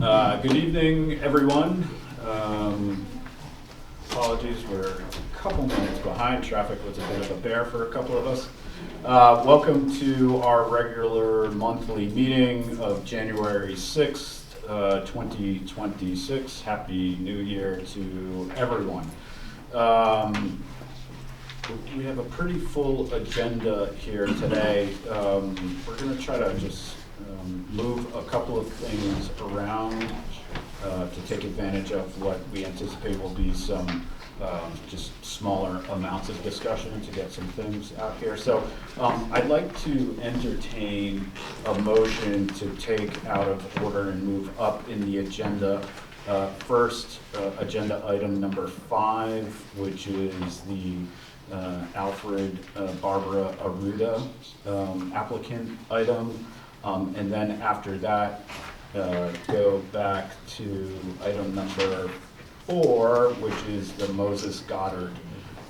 Good evening, everyone. Apologies, we're a couple minutes behind. Traffic was a bit of a bear for a couple of us. Welcome to our regular monthly meeting of January 6th, 2026. Happy New Year to everyone. We have a pretty full agenda here today. We're going to try to just move a couple of things around to take advantage of what we anticipate will be some just smaller amounts of discussion to get some things out here. So I'd like to entertain a motion to take out of order and move up in the agenda. First, agenda item number 5, which is the Alfred Barbara Arruda applicant item. And then after that, go back to item number 4, which is the Moses Goddard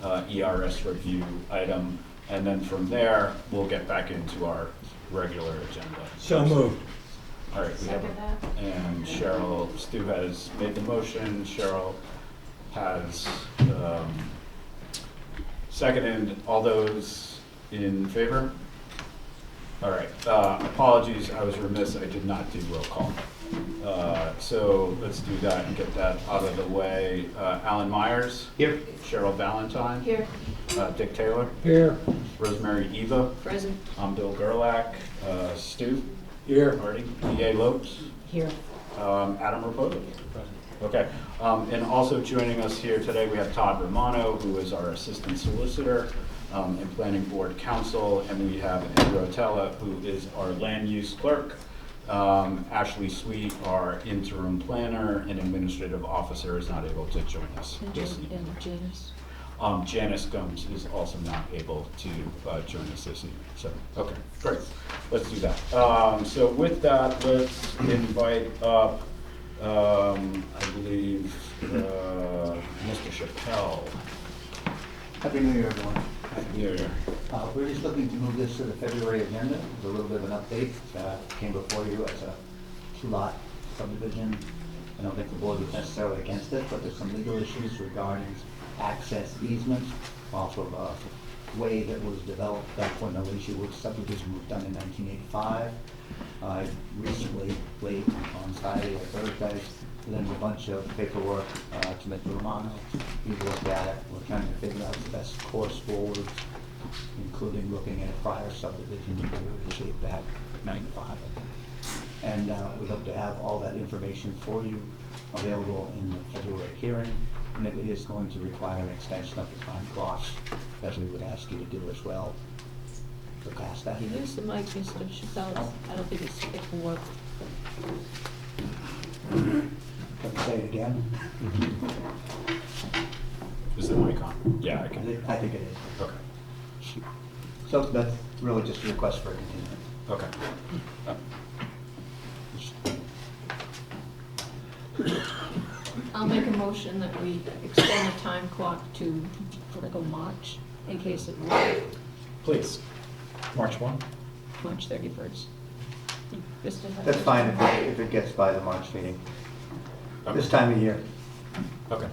ERS review item. And then from there, we'll get back into our regular agenda. So moved. All right, we have and Stu has made the motion. Cheryl has seconded. All those in favor? All right, apologies, I was remiss, I did not do roll call. So let's do that and get that out of the way. Alan Myers? Here. Cheryl Valentine? Here. Dick Taylor? Here. Rosemary Eva? Present. I'm Bill Gerlach. Stu? Here. Marty? E.A. Lopes? Here. Adam Rapoto? Okay, and also joining us here today, we have Todd Romano, who is our assistant solicitor and planning board counsel, and we have Ed Rotella, who is our land use clerk. Ashley Sweet, our interim planner and administrative officer, is not able to join us. And Janice. Janice Gomes is also not able to join us this evening. So, okay, great. Let's do that. So with that, let's invite up, I believe, Mr. Chappelle. Happy New Year, everyone. Happy New Year. We're just looking to move this to the February agenda. There's a little bit of an update. Came before you as a 2-lot subdivision. I don't think the board was necessarily against it, but there's some legal issues regarding access easements, also a way that was developed back when the Alicia subdivision was done in 1985. I recently, late on Saturday or Thursday, then a bunch of paperwork to Mr. Romano. He looked at it. We're trying to figure out the best course forward, including looking at a prior subdivision that we received back in 95. And we hope to have all that information for you available in the February hearing. And it is going to require an extension of the time clock, as we would ask you to do as well. To pass that. Use the mic, Mr. Chappelle. I don't think it can work. Can I say it again? Is the mic on? Yeah, I can. I think it is. Okay. So that's really just a request for a continuance. Okay. I'll make a motion that we extend the time clock to March, in case it were Please. March 1? March 31st. That's fine if it gets by the March meeting. Okay. This time of year, Okay.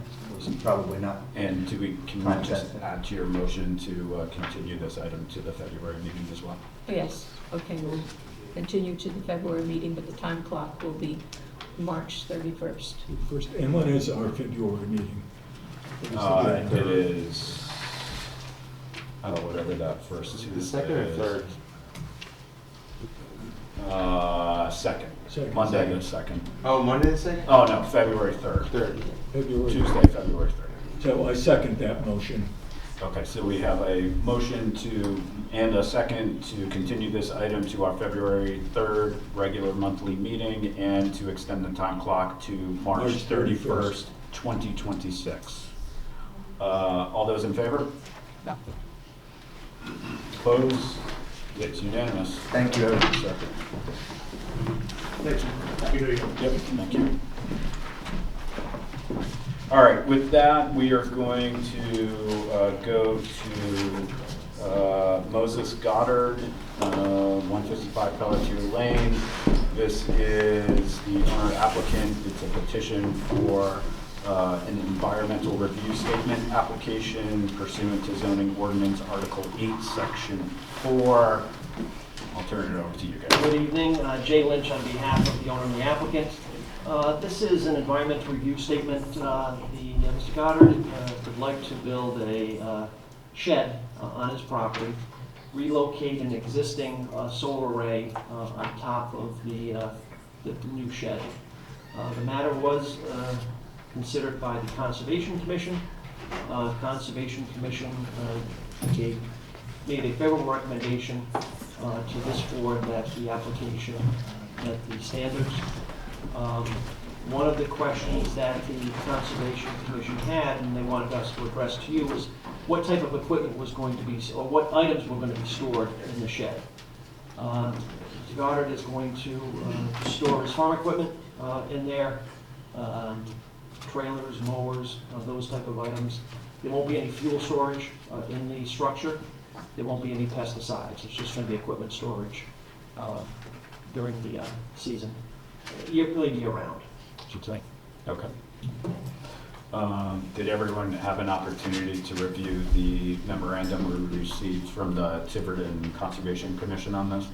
probably not. And can we Fine, just that's it. add to your motion to continue this item to the February meeting as well? Yes, okay, we'll continue to the February meeting, but the time clock will be March 31st. And when is our February meeting? It is, whatever that first Tuesday is. Second or third? Second. Second. Monday the 2nd. Oh, Monday the 2nd? Oh, no, February 3rd. Third. February. Tuesday, February 3rd. So I second that motion. Okay, so we have a motion and a second to continue this item to our February 3rd regular monthly meeting and to extend the time clock to March 31st, 2026. All those in favor? No. Opposed? It's unanimous. Thank you. Sir. Yep, thank you. All right, with that, we are going to go to Moses Goddard, 155 Pelletier Lane. This is the owner applicant. It's a petition for an environmental review statement application pursuant to zoning ordinance Article 8, Section 4. I'll turn it over to you guys. Good evening, Jay Lynch on behalf of the owner and the applicant. This is an environmental review statement. Mr. Goddard would like to build a shed on his property, relocate an existing solar array on top of the new shed. The matter was considered by the Conservation Commission. Conservation Commission made a favorable recommendation to this board that the application met the standards. One of the questions that the Conservation Commission had, and they wanted us to address to you, was what type of equipment was going to be, or what items were going to be stored in the shed. Mr. Goddard is going to store his farm equipment in there, trailers, mowers, those type of items. There won't be any fuel storage in the structure. There won't be any pesticides. It's just going to be equipment storage during the season, really year-round, I should say. Okay. Did everyone have an opportunity to review the memorandum we received from the Tiverton Conservation Commission on this?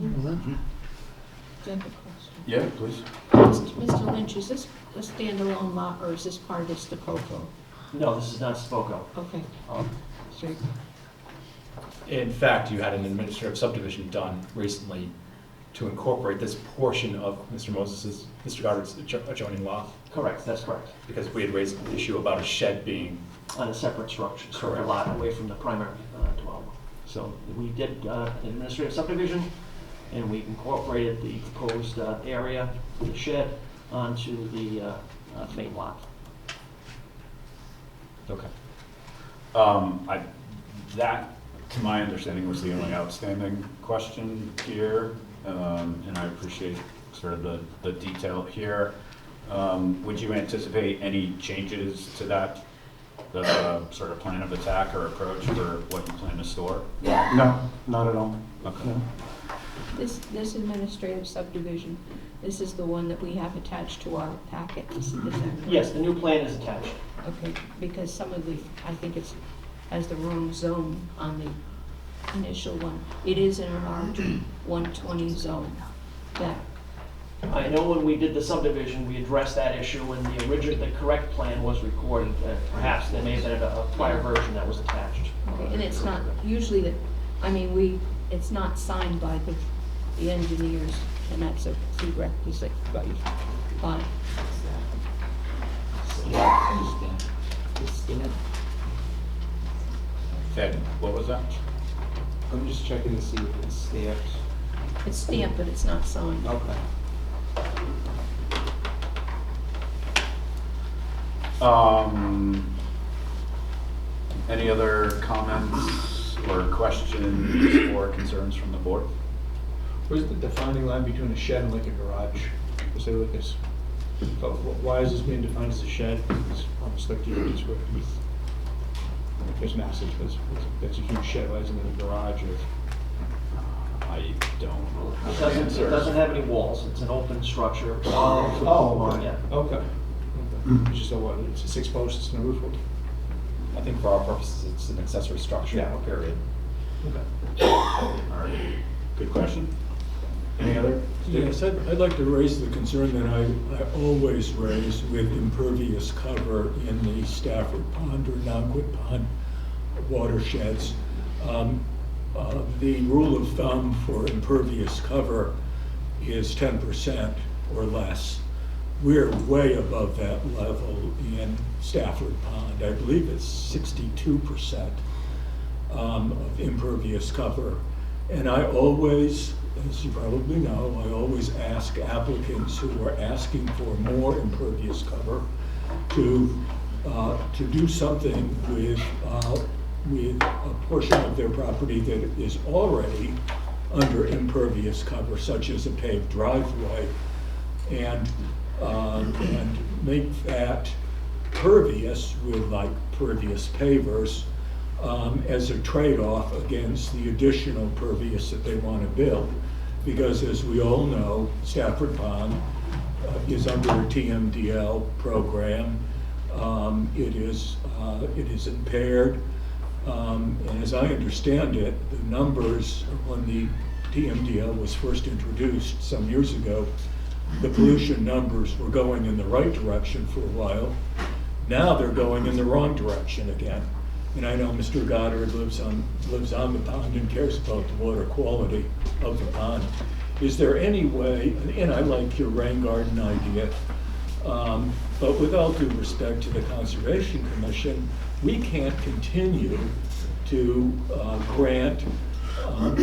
I have a question. Yeah, please. Mr. Lynch, is this a standalone lot or is this part of this Stococo? No, this is not Spoco. Okay, straight. In fact, you had an administrative subdivision done recently to incorporate this portion of Mr. Goddard's adjoining lot, Correct, that's correct. because we had raised an issue about a shed being, On a separate structure, separate Correct. lot away from the primary dwelling. So we did an administrative subdivision, and we incorporated the proposed area, the shed, onto the main lot. Okay. That, to my understanding, was the only outstanding question here, and I appreciate sort of the detail here. Would you anticipate any changes to that, the sort of plan of attack or approach for what you plan to store? No, not at all. Okay. No. This administrative subdivision, this is the one that we have attached to our packet. Is that correct? Yes, the new plan is attached. Okay, because some of the, I think it's, has the wrong zone on the initial one. It is in an R120 zone. That, I know when we did the subdivision, we addressed that issue, and the correct plan was recorded. Perhaps there may have been a prior version that was attached. okay, and it's not, usually that, I mean, it's not signed by the engineers, and that's a prerequisite, right? Fine. Ed, what was that? I'm just checking to see if it's stamped. It's stamped, but it's not signed. Okay. Any other comments or questions or concerns from the board? Where's the defining line between a shed and like a garage? Is there like this, so why is this being defined as a shed? It's almost like you just with, there's massive, that's a huge shed, why isn't it a garage or? I don't It have an doesn't, it doesn't answer. have any walls. It's an open structure. Oh, Yeah. okay. It's just a what, it's a 6 posts and a roof? I think for our purposes, it's an accessory structure, Yeah. period. Okay. All right, good question. Any other? Yes, I'd like to raise the concern that I always raise with impervious cover in the Stafford Pond or Nonquit Pond watersheds. The rule of thumb for impervious cover is 10% or less. We're way above that level in Stafford Pond. I believe it's 62% of impervious cover. And I always, as you probably know, I always ask applicants who are asking for more impervious cover to do something with a portion of their property that is already under impervious cover, such as a paved driveway, and make that pervious with like pervious pavers as a trade-off against the additional pervious that they want to build. because as we all know, Stafford Pond is under a TMDL program. It is impaired, and as I understand it, the numbers when the TMDL was first introduced some years ago, the pollution numbers were going in the right direction for a while. Now they're going in the wrong direction again. And I know Mr. Goddard lives on the pond and cares about the water quality of the pond. Is there any way, and I like your rain garden idea, but with all due respect to the Conservation Commission, we can't continue to grant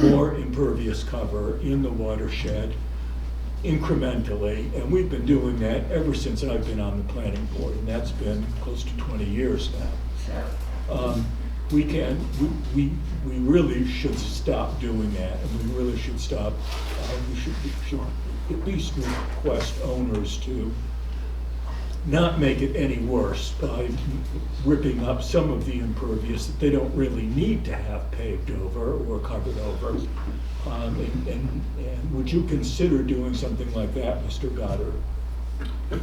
more impervious cover in the watershed incrementally, and we've been doing that ever since I've been on the planning board, and that's been close to 20 years now. We really should stop doing that, and we really should stop, we should at least request owners to not make it any worse by ripping up some of the impervious that they don't really need to have paved over or covered over. And would you consider doing something like that, Mr. Goddard?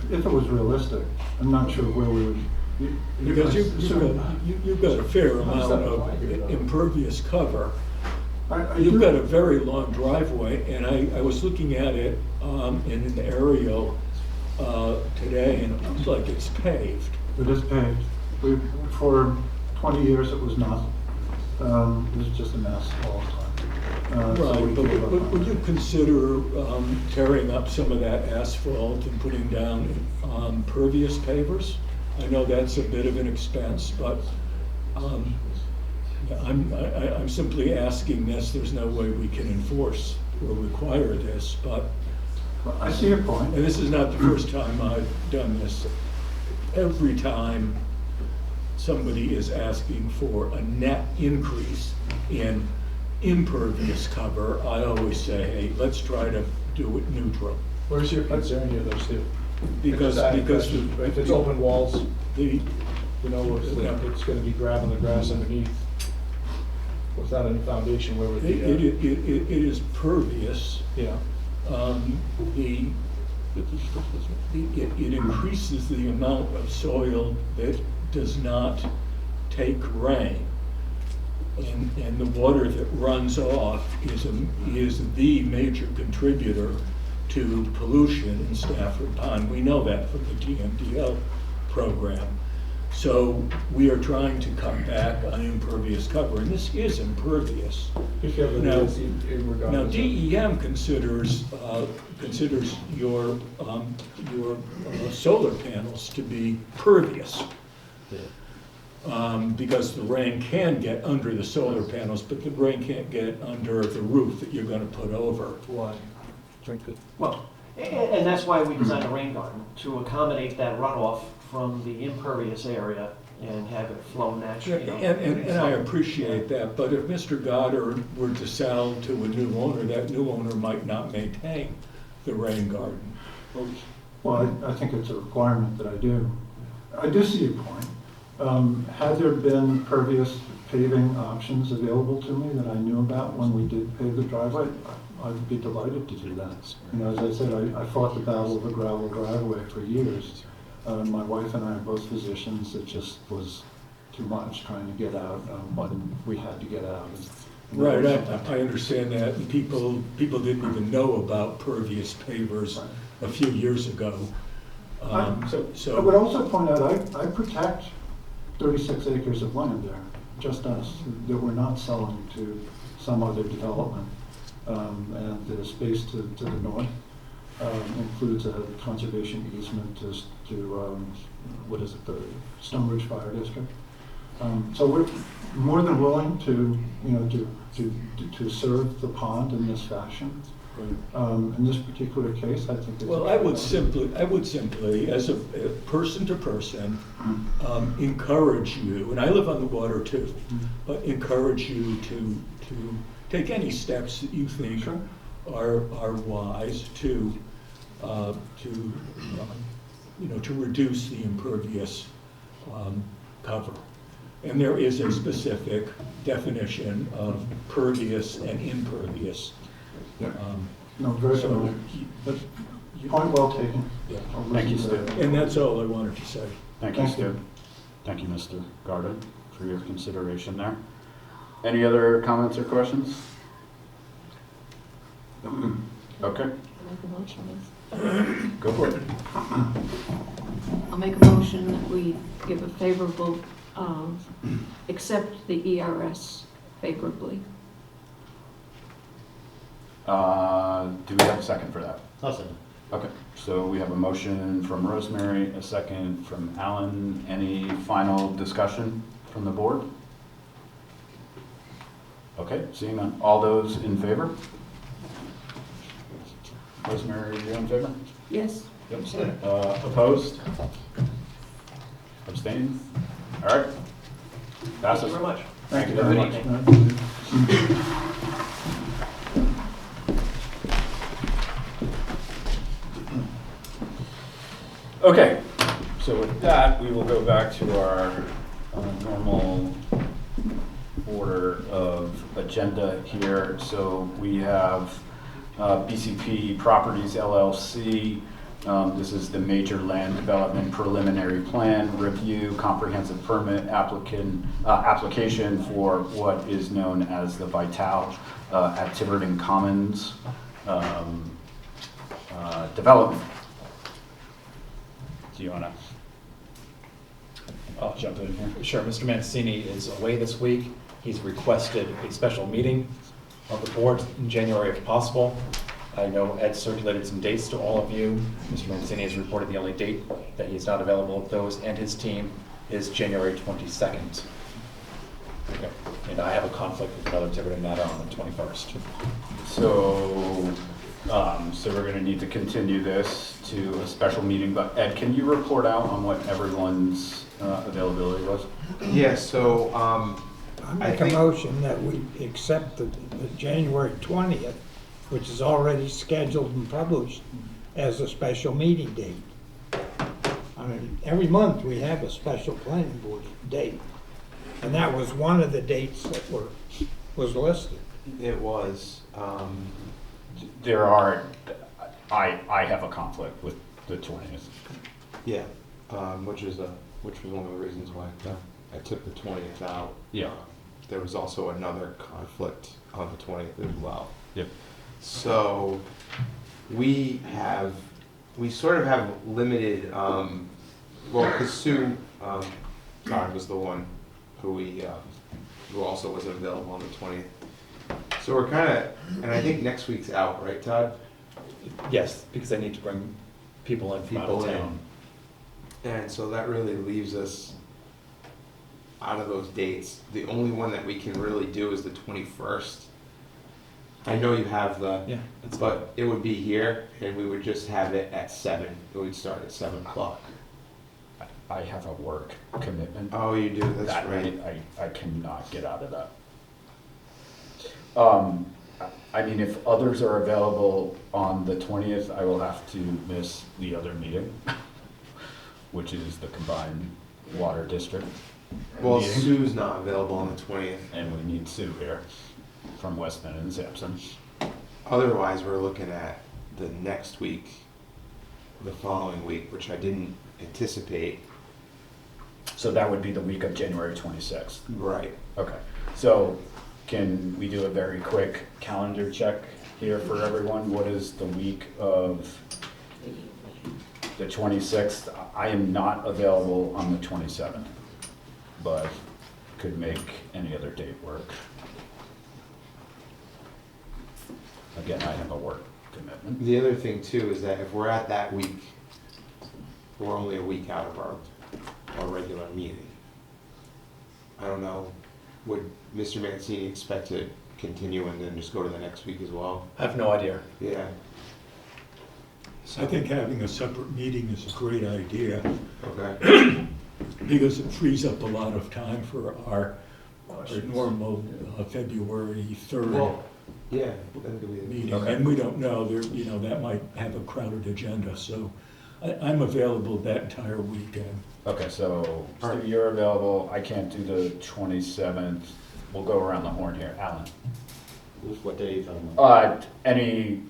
If it was realistic, I'm not sure where we would. Because you've got a fair amount of impervious cover. You've got a very long driveway, and I was looking at it in an aerial today, and it looks like it's paved. It is paved. For 20 years it was not. It was just a mess all the time. Right, but would you consider tearing up some of that asphalt and putting down pervious pavers? I know that's a bit of an expense, but I'm simply asking this. There's no way we can enforce or require this, but I see your point. and this is not the first time I've done this. Every time somebody is asking for a net increase in impervious cover, I always say, hey, let's try to do it neutral. Where's your concern here, those two? Because If it's open walls, the, you know, it's gonna be grabbing the grass underneath. Without any foundation, where would the, it is pervious. yeah. It increases the amount of soil that does not take rain. And the water that runs off is the major contributor to pollution in Stafford Pond. We know that from the TMDL program. So we are trying to cut back on impervious cover, and this is impervious. Now DEM considers your solar panels to be pervious. Because the rain can get under the solar panels, but the rain can't get under the roof that you're going to put over. Why? Drink it. Well, and that's why we designed a rain garden, to accommodate that runoff from the impervious area and have it flow naturally. And I appreciate that, but if Mr. Goddard were to sell to a new owner, that new owner might not maintain the rain garden. Well, I think it's a requirement that I do. I do see your point. Had there been pervious paving options available to me that I knew about when we did pave the driveway, I'd be delighted to do that. You know, as I said, I fought the battle of a gravel driveway for years. My wife and I are both physicians. It just was too much trying to get out when we had to get out. Right, I understand that. And people didn't even know about pervious pavers a few years ago. I would also point out, I protect 36 acres of land there, just us, that we're not selling to some other development. And the space to the north includes a conservation easement to what is it, the Stonebridge Fire District. So we're more than willing to, you know, to serve the pond in this fashion. In this particular case, I think it's... Well, I would simply, as a person to person, encourage you, and I live on the water too, but encourage you to take any steps that you think are wise to reduce the impervious cover. And there is a specific definition of pervious and impervious. No, very So, familiar. but Point well taken. Yeah. I'll Thank you, listen to Stu. that. And that's all I wanted to say. Thank you, Thank you. Stu. Thank you, Mr. Garden, for your consideration there. Any other comments or questions? Okay, Make a motion, yes. go for it. I'll make a motion that we give a favorable, accept the ERS favorably. Do we have a second for that? Awesome. Okay, so we have a motion from Rosemary, a second from Alan. Any final discussion from the board? Okay, seeing none. All those in favor? Rosemary, are you in favor? Yes? Yep. Opposed? Abstained? All right. Thank Passes. you very much. Thank you very much. Okay, so with that, we will go back to our normal order of agenda here. So we have BCP Properties LLC. This is the Major Land Development Preliminary Plan Review Comprehensive Permit application for what is known as the Vital at Tiverton Commons development. Do you want to? I'll jump in here. Sure, Mr. Mancini is away this week. He's requested a special meeting of the board in January if possible. I know Ed circulated some dates to all of you. Mr. Mancini has reported the only date that he's not available of those and his team is January 22nd. Okay. And I have a conflict with another Tiverton matter on the 21st. So, so we're going to need to continue this to a special meeting, but Ed, can you report out on what everyone's availability was? Yeah, so, I make a motion that we accept the January 20th, which is already scheduled and published as a special meeting date. I mean, every month we have a special planning board date, and that was one of the dates that was listed. it was, There are, I have a conflict with the 20th. yeah, which was one of the reasons why I took the 20th out. Yeah. There was also another conflict on the 20th as well. Yep. So we sort of have limited, well, because Sue Todd was the one who also wasn't available on the 20th. So we're kind of, and I think next week's out, right, Todd? Yes, because I need to bring people in from out of People in. town. And so that really leaves us out of those dates. The only one that we can really do is the 21st. I know you have the, Yeah, that's fine. but it would be here, and we would just have it at 7. It would start at 7 o'clock. I have a work commitment. Oh, you do, that's That right. night, I cannot get out of that. I mean, if others are available on the 20th, I will have to miss the other meeting, which is the combined water district. Well, meeting. Sue's not available on the 20th. And we need Sue here from Westman and Sampson. Otherwise, we're looking at the next week, the following week, which I didn't anticipate. So that would be the week of January 26th. Right. Okay, so can we do a very quick calendar check here for everyone? What is the week of the 26th? I am not available on the 27th, but could make any other date work. Again, I have a work commitment. The other thing too is that if we're at that week, we're only a week out of our regular meeting. I don't know, would Mr. Mancini expect to continue and then just go to the next week as well? I have no idea. Yeah. I think having a separate meeting is a great idea Okay. because it frees up a lot of time for our normal February 3rd Well, yeah, that could be. meeting. Okay. And we don't know, that might have a crowded agenda, so I'm available that entire weekend. Okay, so All right. Stu, you're available. I can't do the 27th. We'll go around the horn here. Alan? What day are you talking about? Any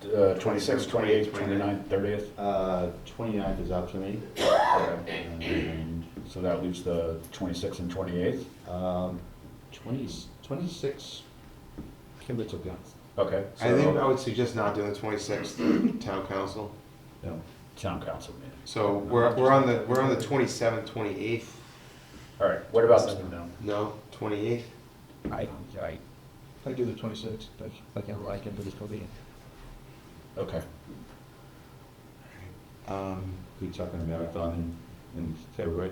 26th, 28th, 29th, 30th? 29th is up to me. Okay. And, So that leaves the 26th and 28th? 26, Kimber took that. Okay. I think I So, would suggest not doing the 26th town council. No. town council meeting. So we're on the 27th, 28th. All right, what about, No, 28th. I I do the 26th, I can do this for the, okay. we talking a marathon in February.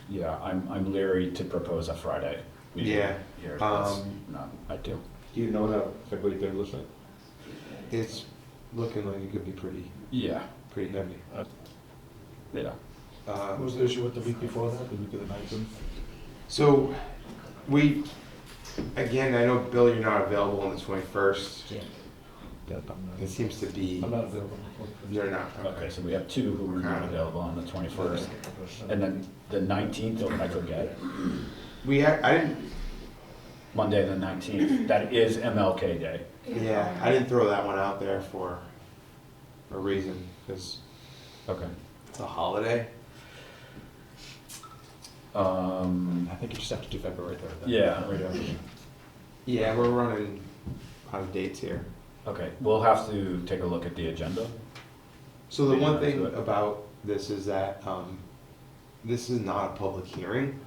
Yeah, I'm leery to propose a Friday. meeting Yeah, Here, that's not ideal. Do you know what February 3rd looks like? it's looking like it could be pretty Yeah, heavy. yeah. What was the issue with the week before that, the week of the 19th? So we, again, I know, Bill, you're not available on the 21st. Yeah, It seems to be, I'm not available. you're not, Okay, so we have two who are not available on the 21st. And then the 19th, oh, I forget, I didn't, Monday the 19th, that is MLK Day. yeah, I didn't throw that one out there for a reason, because Okay. it's a holiday. I think you just have to do February 3rd. then. Yeah. Yeah, we're running out of dates here. Okay, we'll have to take a look at the agenda. So the one Yeah, thing do it. about this is that this is not a public hearing,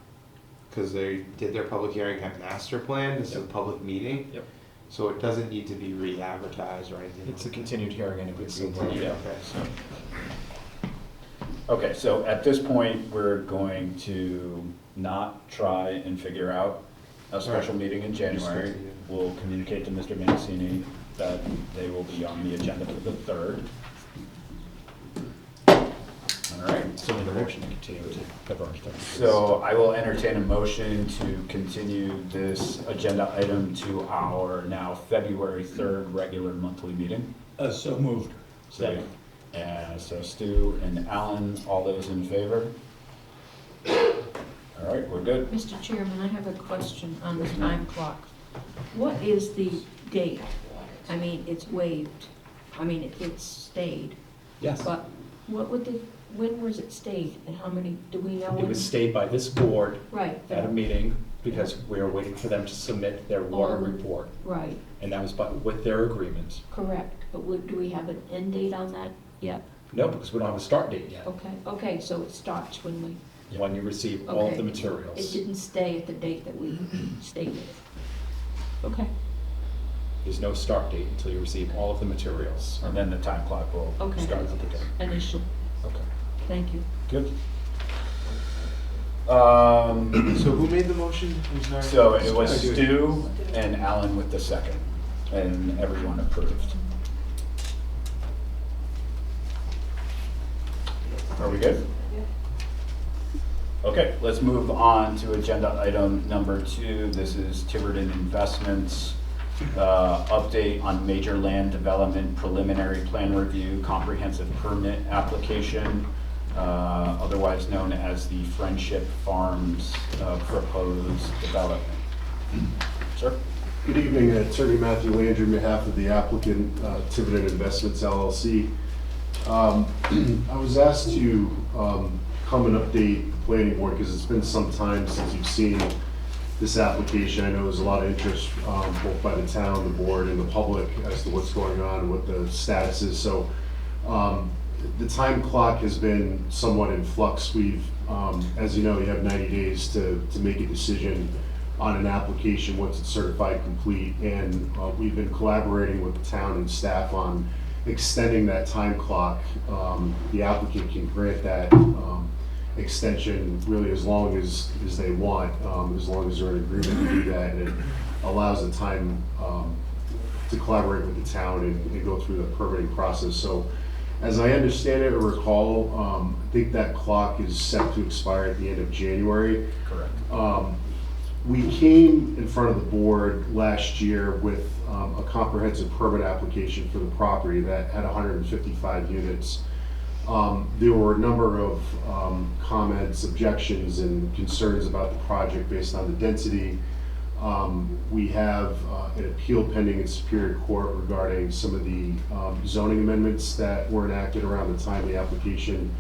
because they did their public hearing at master plan. This is a public meeting. Yep. So it doesn't need to be re-advertised or anything. It's a continued hearing anyway, so It's we're- continued, yeah. okay, so. Okay, so at this point, we're going to not try and figure out a special Right. meeting in January. Just continue. We'll communicate to Mr. Mancini that they will be on the agenda for the 3rd. All right, So the motion to continue to February 3rd. so I will entertain a motion to continue this agenda item to our now February 3rd regular monthly meeting. So moved. Second. And so Stu and Alan, all those in favor? All right, we're good. Mr. Chairman, I have a question on the time clock. What is the date? I mean, it's waived. I mean, it's stayed. Yes. But what would when was it stayed and how many, do we know when? It was stayed by this board Right. at a meeting because we were waiting for them to submit their water report. Right, And that was with their agreement. correct. But do we have an end date on that yet? No, because we don't have a start date yet. Okay, so it starts when we, When you receive all of Okay. the it materials. didn't stay at the date that we stated. Okay, There's no start date until you receive all of the materials. And then the time clock will Okay. start at the day. initial, Okay. thank you. Good. So who made the motion? I'm sorry. So it was I do it. Stu and Alan with the second, and everyone approved. Are we good? Okay, let's move on to agenda item number 2. This is Tiverton Investments, update on major land development preliminary plan review, comprehensive permit application, otherwise known as the Friendship Farms proposed development. Sir? Good evening, Attorney Matthew Landry, on behalf of the applicant, Tiverton Investments LLC. I was asked to come and update the planning board because it's been some time since you've seen this application. I know there's a lot of interest both by the town, the board, and the public as to what's going on and what the status is. So the time clock has been somewhat in flux. We've, as you know, you have 90 days to make a decision on an application once it's certified complete, and we've been collaborating with the town and staff on extending that time clock. The applicant can grant that extension really as long as they want, as long as they're in agreement to do that, and it allows the time to collaborate with the town and go through the permitting process. So as I understand it or recall, I think that clock is set to expire at the end of January. Correct. We came in front of the board last year with a comprehensive permit application for the property that had 155 units. There were a number of comments, objections, and concerns about the project based on the density. We have an appeal pending in Superior Court regarding some of the zoning amendments that were enacted around the time the application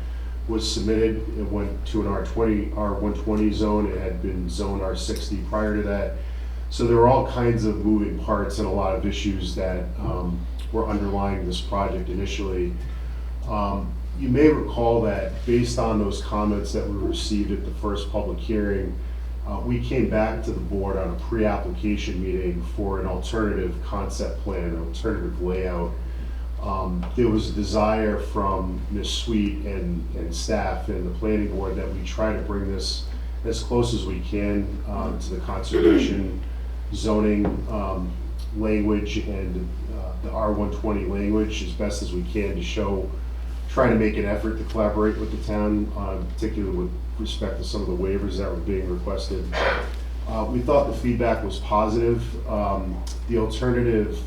was submitted. It went to an R120 zone. It had been zoned R60 prior to that. So there were all kinds of moving parts and a lot of issues that were underlying this project initially. You may recall that based on those comments that we received at the first public hearing, we came back to the board on a pre-application meeting for an alternative concept plan, an alternative layout. There was a desire from Ms. Sweet and staff and the planning board that we try to bring this as close as we can to the conservation zoning language and the R120 language as best as we can to try to make an effort to collaborate with the town, particularly with respect to some of the waivers that were being requested. We thought the feedback was positive. The alternative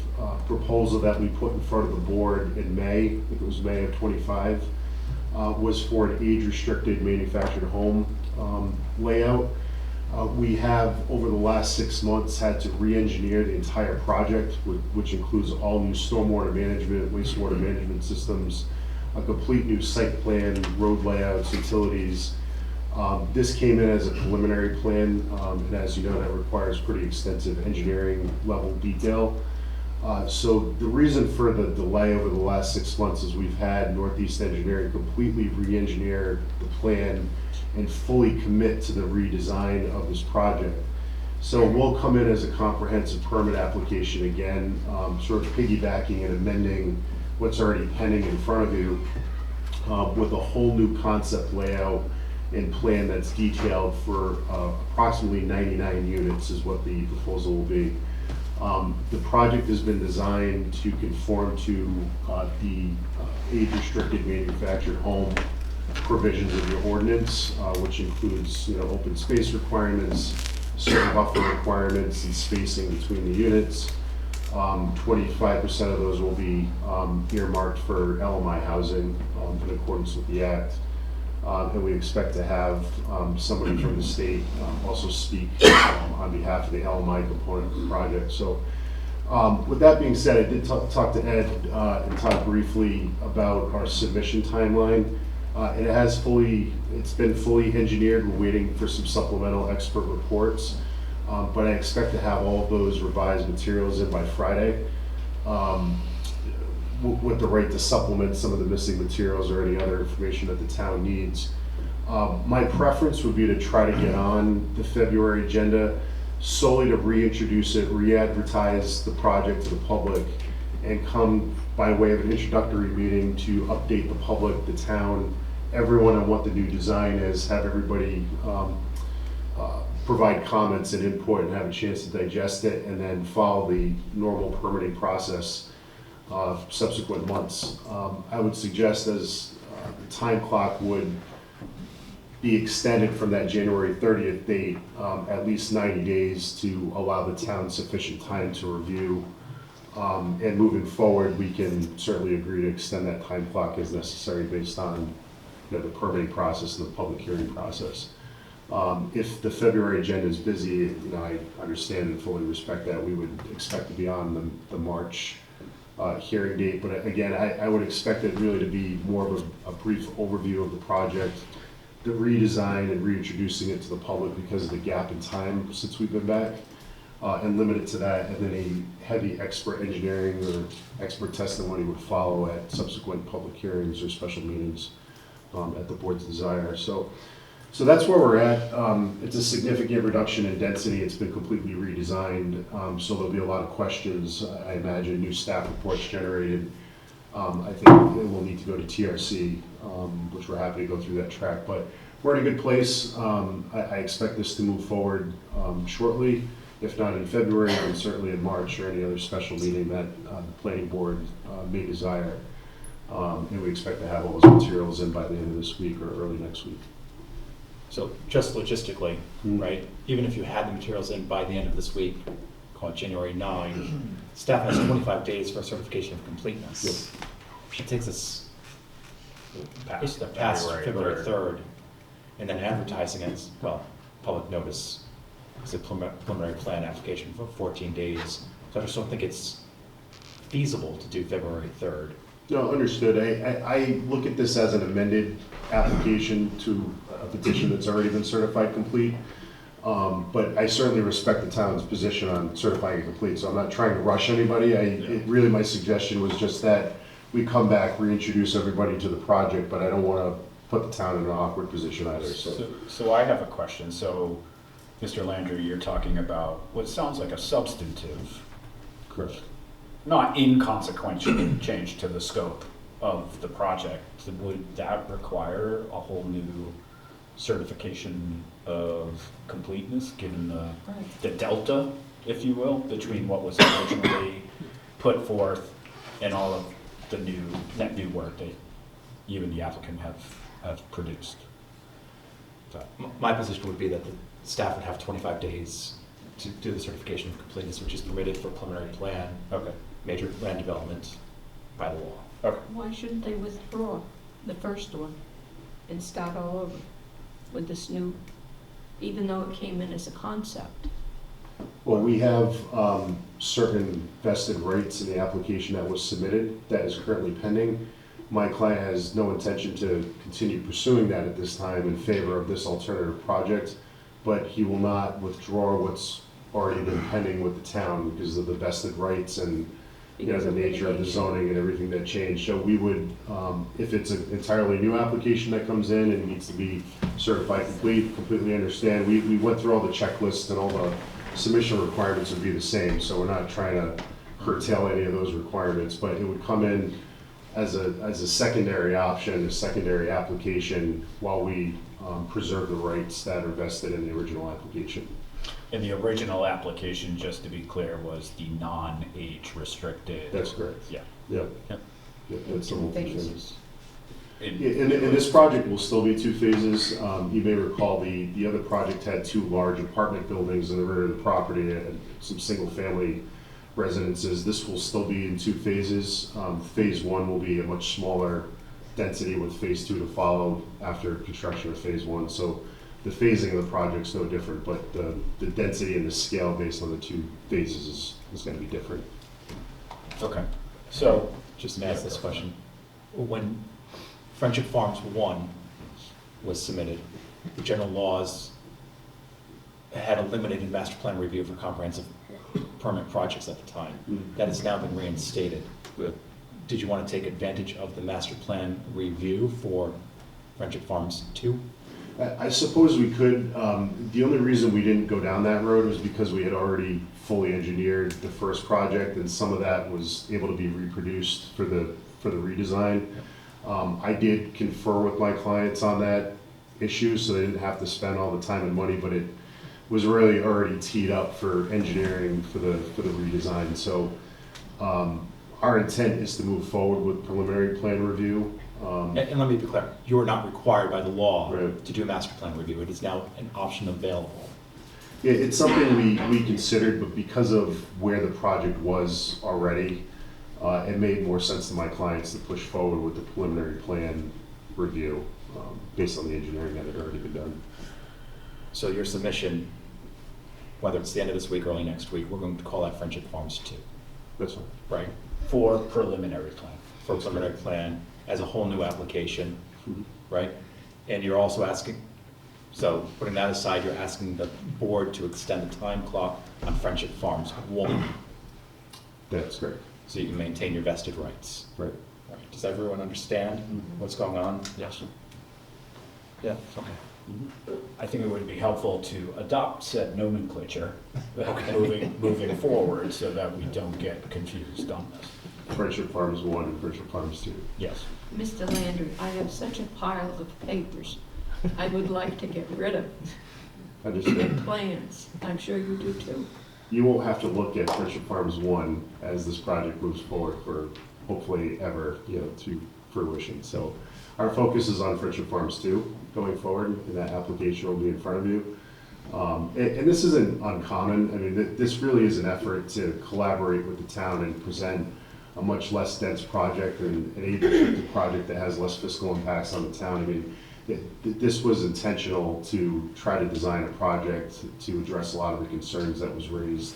proposal that we put in front of the board in May, I think it was May of '25, was for an age-restricted manufactured home layout. We have, over the last 6 months, had to re-engineer the entire project, which includes all new stormwater management, wastewater management systems, a complete new site plan, road layouts, utilities. This came in as a preliminary plan, and as you know, that requires pretty extensive engineering level detail. So the reason for the delay over the last 6 months is we've had Northeast Engineering completely re-engineer the plan and fully commit to the redesign of this project. So we'll come in as a comprehensive permit application again, sort of piggybacking and amending what's already pending in front of you with a whole new concept layout and plan that's detailed for approximately 99 units is what the proposal will be. The project has been designed to conform to the age-restricted manufactured home provisions of your ordinance, which includes open space requirements, certain buffer requirements, and spacing between the units. 25% of those will be earmarked for LMI housing in accordance with the Act. And we expect to have somebody from the state also speak on behalf of the LMI component of the project. So with that being said, I did talk to Ed and talk briefly about our submission timeline. It's been fully engineered. We're waiting for some supplemental expert reports. But I expect to have all of those revised materials in by Friday, with the right to supplement some of the missing materials or any other information that the town needs. My preference would be to try to get on the February agenda solely to reintroduce it, re-advertise the project to the public, and come by way of an introductory meeting to update the public, the town, everyone on what the new design is, have everybody provide comments and input and have a chance to digest it, and then follow the normal permitting process of subsequent months. I would suggest as the time clock would be extended from that January 30th date, at least 90 days to allow the town sufficient time to review. And moving forward, we can certainly agree to extend that time clock as necessary based on the permitting process and the public hearing process. If the February agenda is busy, I understand and fully respect that. We would expect to be on the March hearing date. But again, I would expect it really to be more of a brief overview of the project, the redesign and reintroducing it to the public because of the gap in time since we've been back, and limit it to that. And then a heavy expert engineering or expert testimony would follow at subsequent public hearings or special meetings at the board's desire. So that's where we're at. It's a significant reduction in density. It's been completely redesigned, so there'll be a lot of questions. I imagine new staff reports generated. I think it will need to go to TRC, which we're happy to go through that track. But we're in a good place. I expect this to move forward shortly, if not in February, then certainly in March or any other special meeting that the planning board may desire. And we expect to have all those materials in by the end of this week or early next week. So just logistically, right, even if you had the materials in by the end of this week, call it January 9, staff has 25 days for certification of completeness. Yep. It takes us past the past February 3rd. 3rd, and then advertising it, well, public notice, it's a preliminary plan application for 14 days. So I just don't think it's feasible to do February 3rd. No, understood. I look at this as an amended application to a petition that's already been certified complete. But I certainly respect the town's position on certifying it complete, so I'm not trying to rush anybody. Really, my suggestion was just that we come back, reintroduce everybody to the project, but I don't want to put the town in an awkward position either, so. So I have a question. So, Mr. Landry, you're talking about what sounds like a substantive, Correct. not inconsequential change to the scope of the project. Would that require a whole new certification of completeness, given the delta, if you will, between what was originally put forth and all of the net new work that you and the applicant have produced? So, My position would be that the staff would have 25 days to do the certification of completeness, which is permitted for preliminary plan, okay, major land development by the law. okay. Why shouldn't they withdraw the first one and start all over with this new, even though it came in as a concept? Well, we have certain vested rights in the application that was submitted that is currently pending. My client has no intention to continue pursuing that at this time in favor of this alternative project, but he will not withdraw what's already been pending with the town because of the vested rights and the nature of the zoning and everything that changed. So we would, if it's an entirely new application that comes in and needs to be certified complete, completely understand. We went through all the checklists and all the submission requirements would be the same, so we're not trying to curtail any of those requirements, but it would come in as a secondary option, a secondary application while we preserve the rights that are vested in the original application. And the original application, just to be clear, was the non-age restricted. That's correct. Yeah. Yep. Yep. Yep, that's the whole thing. Phases. Yeah, and this project will still be 2 phases. You may recall the other project had 2 large apartment buildings in the rear of the property and some single-family residences. This will still be in 2 phases. Phase 1 will be a much smaller density with phase 2 to follow after construction of phase 1. So the phasing of the project's no different, but the density and the scale based on the 2 phases is going to be different. Okay. So, Just to ask this question, when Friendship Farms 1 was submitted, the general laws had eliminated master plan review for comprehensive permit projects at the time. That has now been reinstated. Did you want to take advantage of the master plan review for Friendship Farms 2? I suppose we could. The only reason we didn't go down that road was because we had already fully engineered the first project, and some of that was able to be reproduced for the redesign. I did confer with my clients on that issue, so they didn't have to spend all the time and money, but it was really already teed up for engineering for the redesign. So our intent is to move forward with preliminary plan review. And let me be clear, you are not required by the law Right. to do a master plan review. It is now an option available. It's something we considered, but because of where the project was already, it made more sense to my clients to push forward with the preliminary plan review based on the engineering that had already been done. So your submission, whether it's the end of this week or early next week, we're going to call that Friendship Farms 2, That's fine. right? for preliminary plan. For a preliminary plan as a whole new application, Mhm. right? And you're also asking, so putting that aside, you're asking the board to extend the time clock on Friendship Farms 1, That's great. so you can maintain your vested rights. Right. Right. Does everyone understand what's going on? Yes. Yeah, okay. I think it would be helpful to adopt said nomenclature Okay. moving forward so that we don't get confused on this. Friendship Farms 1 and Friendship Farms 2. Yes. Mr. Landry, I have such a pile of papers I would like to get rid of, Understood. plans. I'm sure you do too. You won't have to look at Friendship Farms 1 as this project moves forward for hopefully ever, to fruition. So our focus is on Friendship Farms 2 going forward, and that application will be in front of you. And this isn't uncommon. I mean, this really is an effort to collaborate with the town and present a much less dense project and an age-restricted project that has less fiscal impacts on the town. I mean, this was intentional to try to design a project to address a lot of the concerns that was raised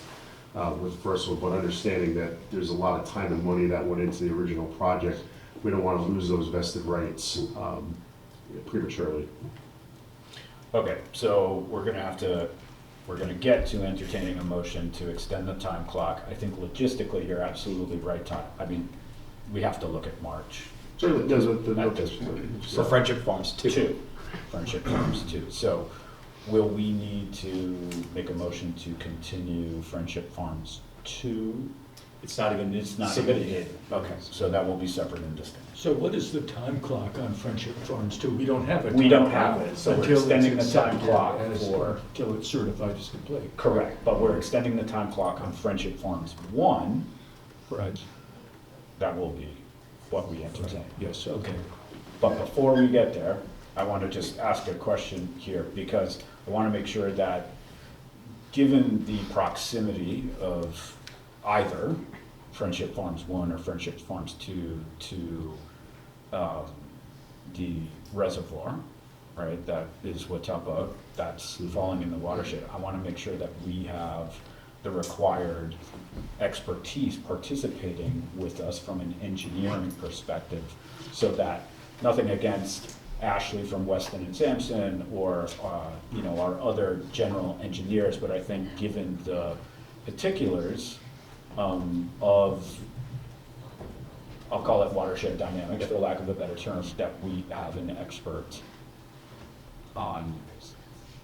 with first one, but understanding that there's a lot of time and money that went into the original project. We don't want to lose those vested rights prematurely. Okay, so we're gonna get to entertaining a motion to extend the time clock. I think logistically, you're absolutely right, Todd. I mean, we have to look at March. Certainly, does it, At this point. For Friendship Farms 2. Friendship Farms 2. So will we need to make a motion to continue Friendship Farms 2? It's not even It's not submitted even- yet. Okay, so that will be separate and distinct. So what is the time clock on Friendship Farms too? We don't have it. We don't have it, so we're Until it's extending the time accepted clock as- for- Until it's certified as complete. Correct, but we're extending the time clock on Friendship Farms 1. Right. That will be what we entertain. Yes, okay. But before we get there, I want to just ask a question here, because I want to make sure that, given the proximity of either Friendship Farms 1 or Friendship Farms 2 to the reservoir, right, that is Watuppa, that's falling in the watershed, I want to make sure that we have the required expertise participating with us from an engineering perspective, so that, nothing against Ashley from Weston and Sampson or, our other general engineers, but I think given the particulars of, I'll call it watershed dynamics, for lack of a better term, that we have an expert on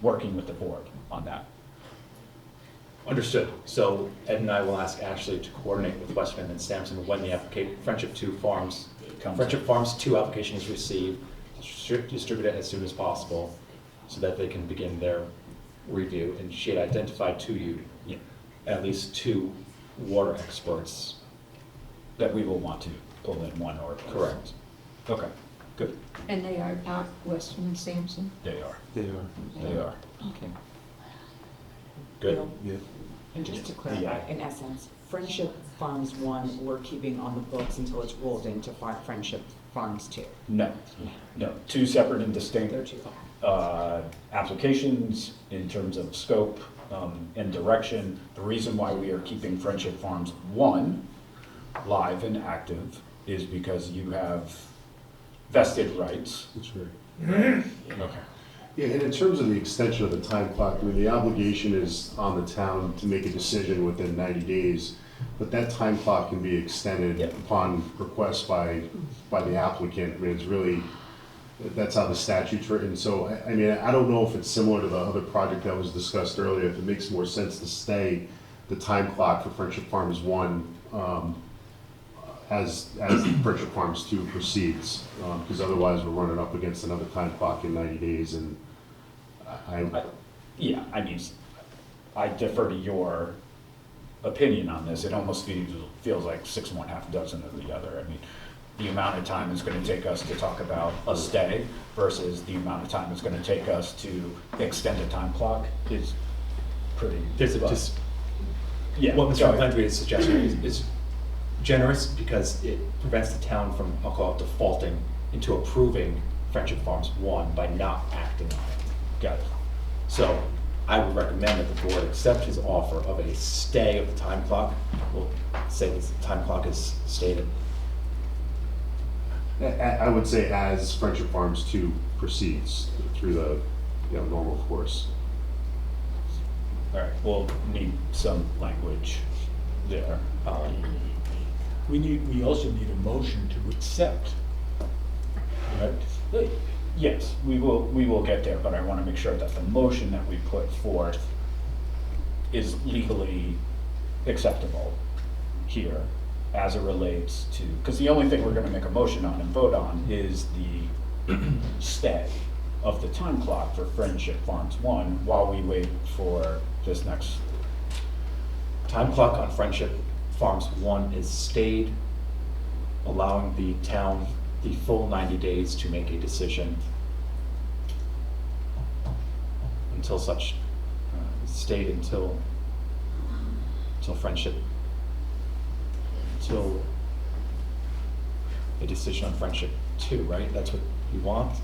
working with the board on that. Understood. So Ed and I will ask Ashley to coordinate with Westman and Sampson when the Friendship 2 Friendship Farms 2 application is received, distribute it as soon as possible so that they can begin their review. And she had identified to you at least 2 water experts. That we will want to pull in one or. Correct. Okay, good. And they are not Western and Sampson? They are. They are. They are. Okay. Good. Yeah. And just to clarify, Yeah. in essence, Friendship Farms 1, we're keeping on the books until it's rolled into Friendship Farms 2. No, 2 separate and distinct They're 2. applications in terms of scope and direction. The reason why we are keeping Friendship Farms 1 live and active is because you have vested rights. That's right. Okay. Yeah, and in terms of the extension of the time clock, I mean, the obligation is on the town to make a decision within 90 days, but that time clock can be extended upon request by the applicant. I mean, it's really, that's how the statute's written. So, I mean, I don't know if it's similar to the other project that was discussed earlier, if it makes more sense to stay the time clock for Friendship Farms 1 as Friendship Farms 2 proceeds, because otherwise we're running up against another time clock in 90 days, and Yeah, I mean, I defer to your opinion on this. It almost feels like 6 and 1/2 dozen of the other. I mean, the amount of time it's going to take us to talk about a stay versus the amount of time it's going to take us to extend a time clock is pretty. There's a, but- just, Yeah. what go Mr. ahead. Landry is suggesting is generous because it prevents the town from, I'll call it, defaulting into approving Friendship Farms 1 by not acting on it. Got it. So I would recommend that the board accept his offer of a stay of the time clock. We'll say the time clock is stated. I would say as Friendship Farms 2 proceeds through the normal course. All right, we'll need some language there. We also need a motion to accept, right? Yes, we will get there, but I want to make sure that the motion that we put forth is legally acceptable here as it relates to, because the only thing we're going to make a motion on and vote on is the stay of the time clock for Friendship Farms 1 while we wait for this next. Time clock on Friendship Farms 1 is stayed, allowing the town the full 90 days to make a decision until such, stayed until Friendship, until a decision on Friendship 2, right? That's what you want?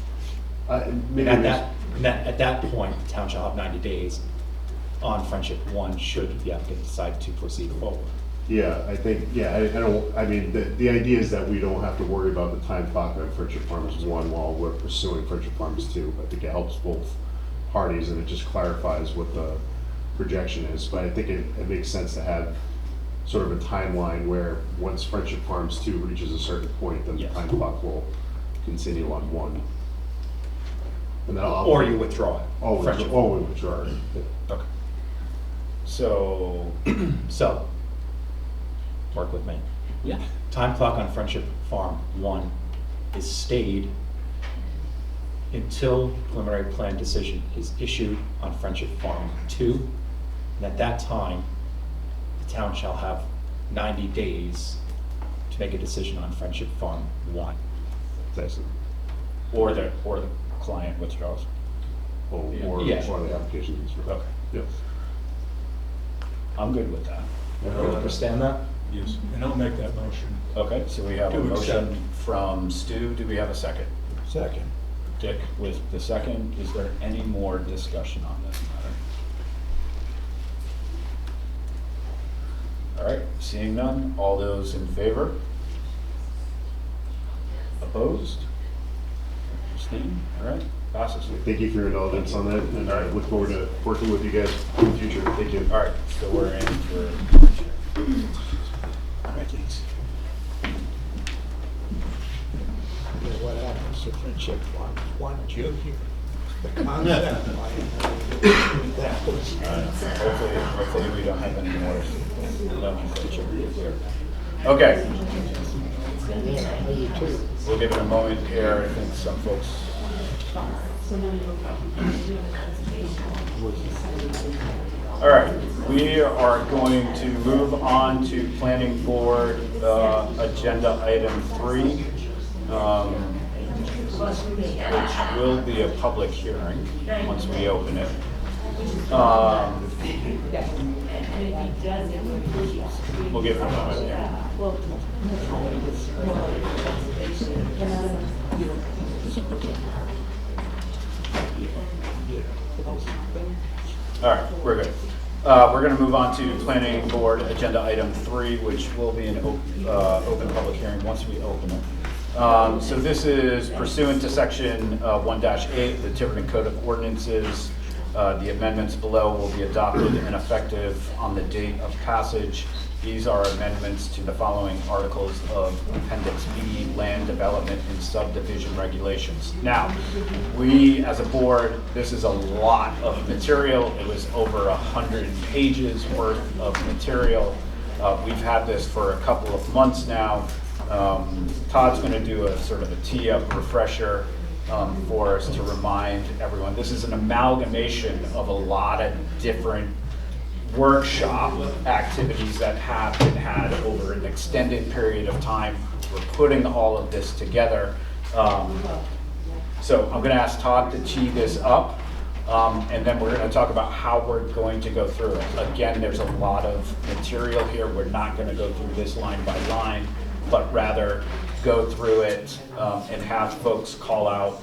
Maybe And at that point, the town shall have 90 days on Friendship 1 should the applicant decide to proceed forward. Yeah, I think, yeah, I mean, the idea is that we don't have to worry about the time clock on Friendship Farms 1 while we're pursuing Friendship Farms 2. I think it helps both parties and it just clarifies what the projection is. But I think it makes sense to have sort of a timeline where once Friendship Farms 2 reaches a certain point, then the Yes. time clock will continue on 1. And then I'll, Or you withdraw it. Oh, Friendship. we withdraw it. Okay. So, So, work with me. yeah, Time clock on Friendship Farm 1 is stayed until preliminary plan decision is issued on Friendship Farm 2. And at that time, the town shall have 90 days to make a decision on Friendship Farm 1. That's it. or the client withdraws. Or Yeah. the application is. Okay, Yep. I'm good with that. Everyone understand that? Yes, and I'll make that motion. Okay, so we have a To accept. motion from Stu. Do we have a second? Second. Dick with the second. Is there any more discussion on this matter? All right, seeing none. All those in favor? Opposed? Abstained? All right, passes. Thank you for your indulgence on that, and I look forward to working with you guys in the future. Thank you. All right, so we're in for, What happens to Friendship Farms 1 Junior? The concept, that was, hopefully we don't have any more nomenclature here. Okay, yeah, maybe two. we'll give it a moment here. I think some folks. All right, we are going to move on to planning board agenda item 3, which will be a public hearing once we open it. We'll give it a moment here. All right, we're good. We're going to move on to planning board agenda item 3, which will be an open public hearing once we open it. So this is pursuant to section 1-8, the Tiverton Code of Ordinances. The amendments below will be adopted and effective on the date of passage. These are amendments to the following articles of Appendix B, Land Development and Subdivision Regulations. Now, we as a board, this is a lot of material. It was over 100 pages worth of material. We've had this for a couple of months now. Todd's going to do a sort of a tee-up refresher for us to remind everyone. This is an amalgamation of a lot of different workshop activities that have been had over an extended period of time. We're putting all of this together. So I'm going to ask Todd to tee this up, and then we're going to talk about how we're going to go through it. Again, there's a lot of material here. We're not going to go through this line by line, but rather go through it and have folks call out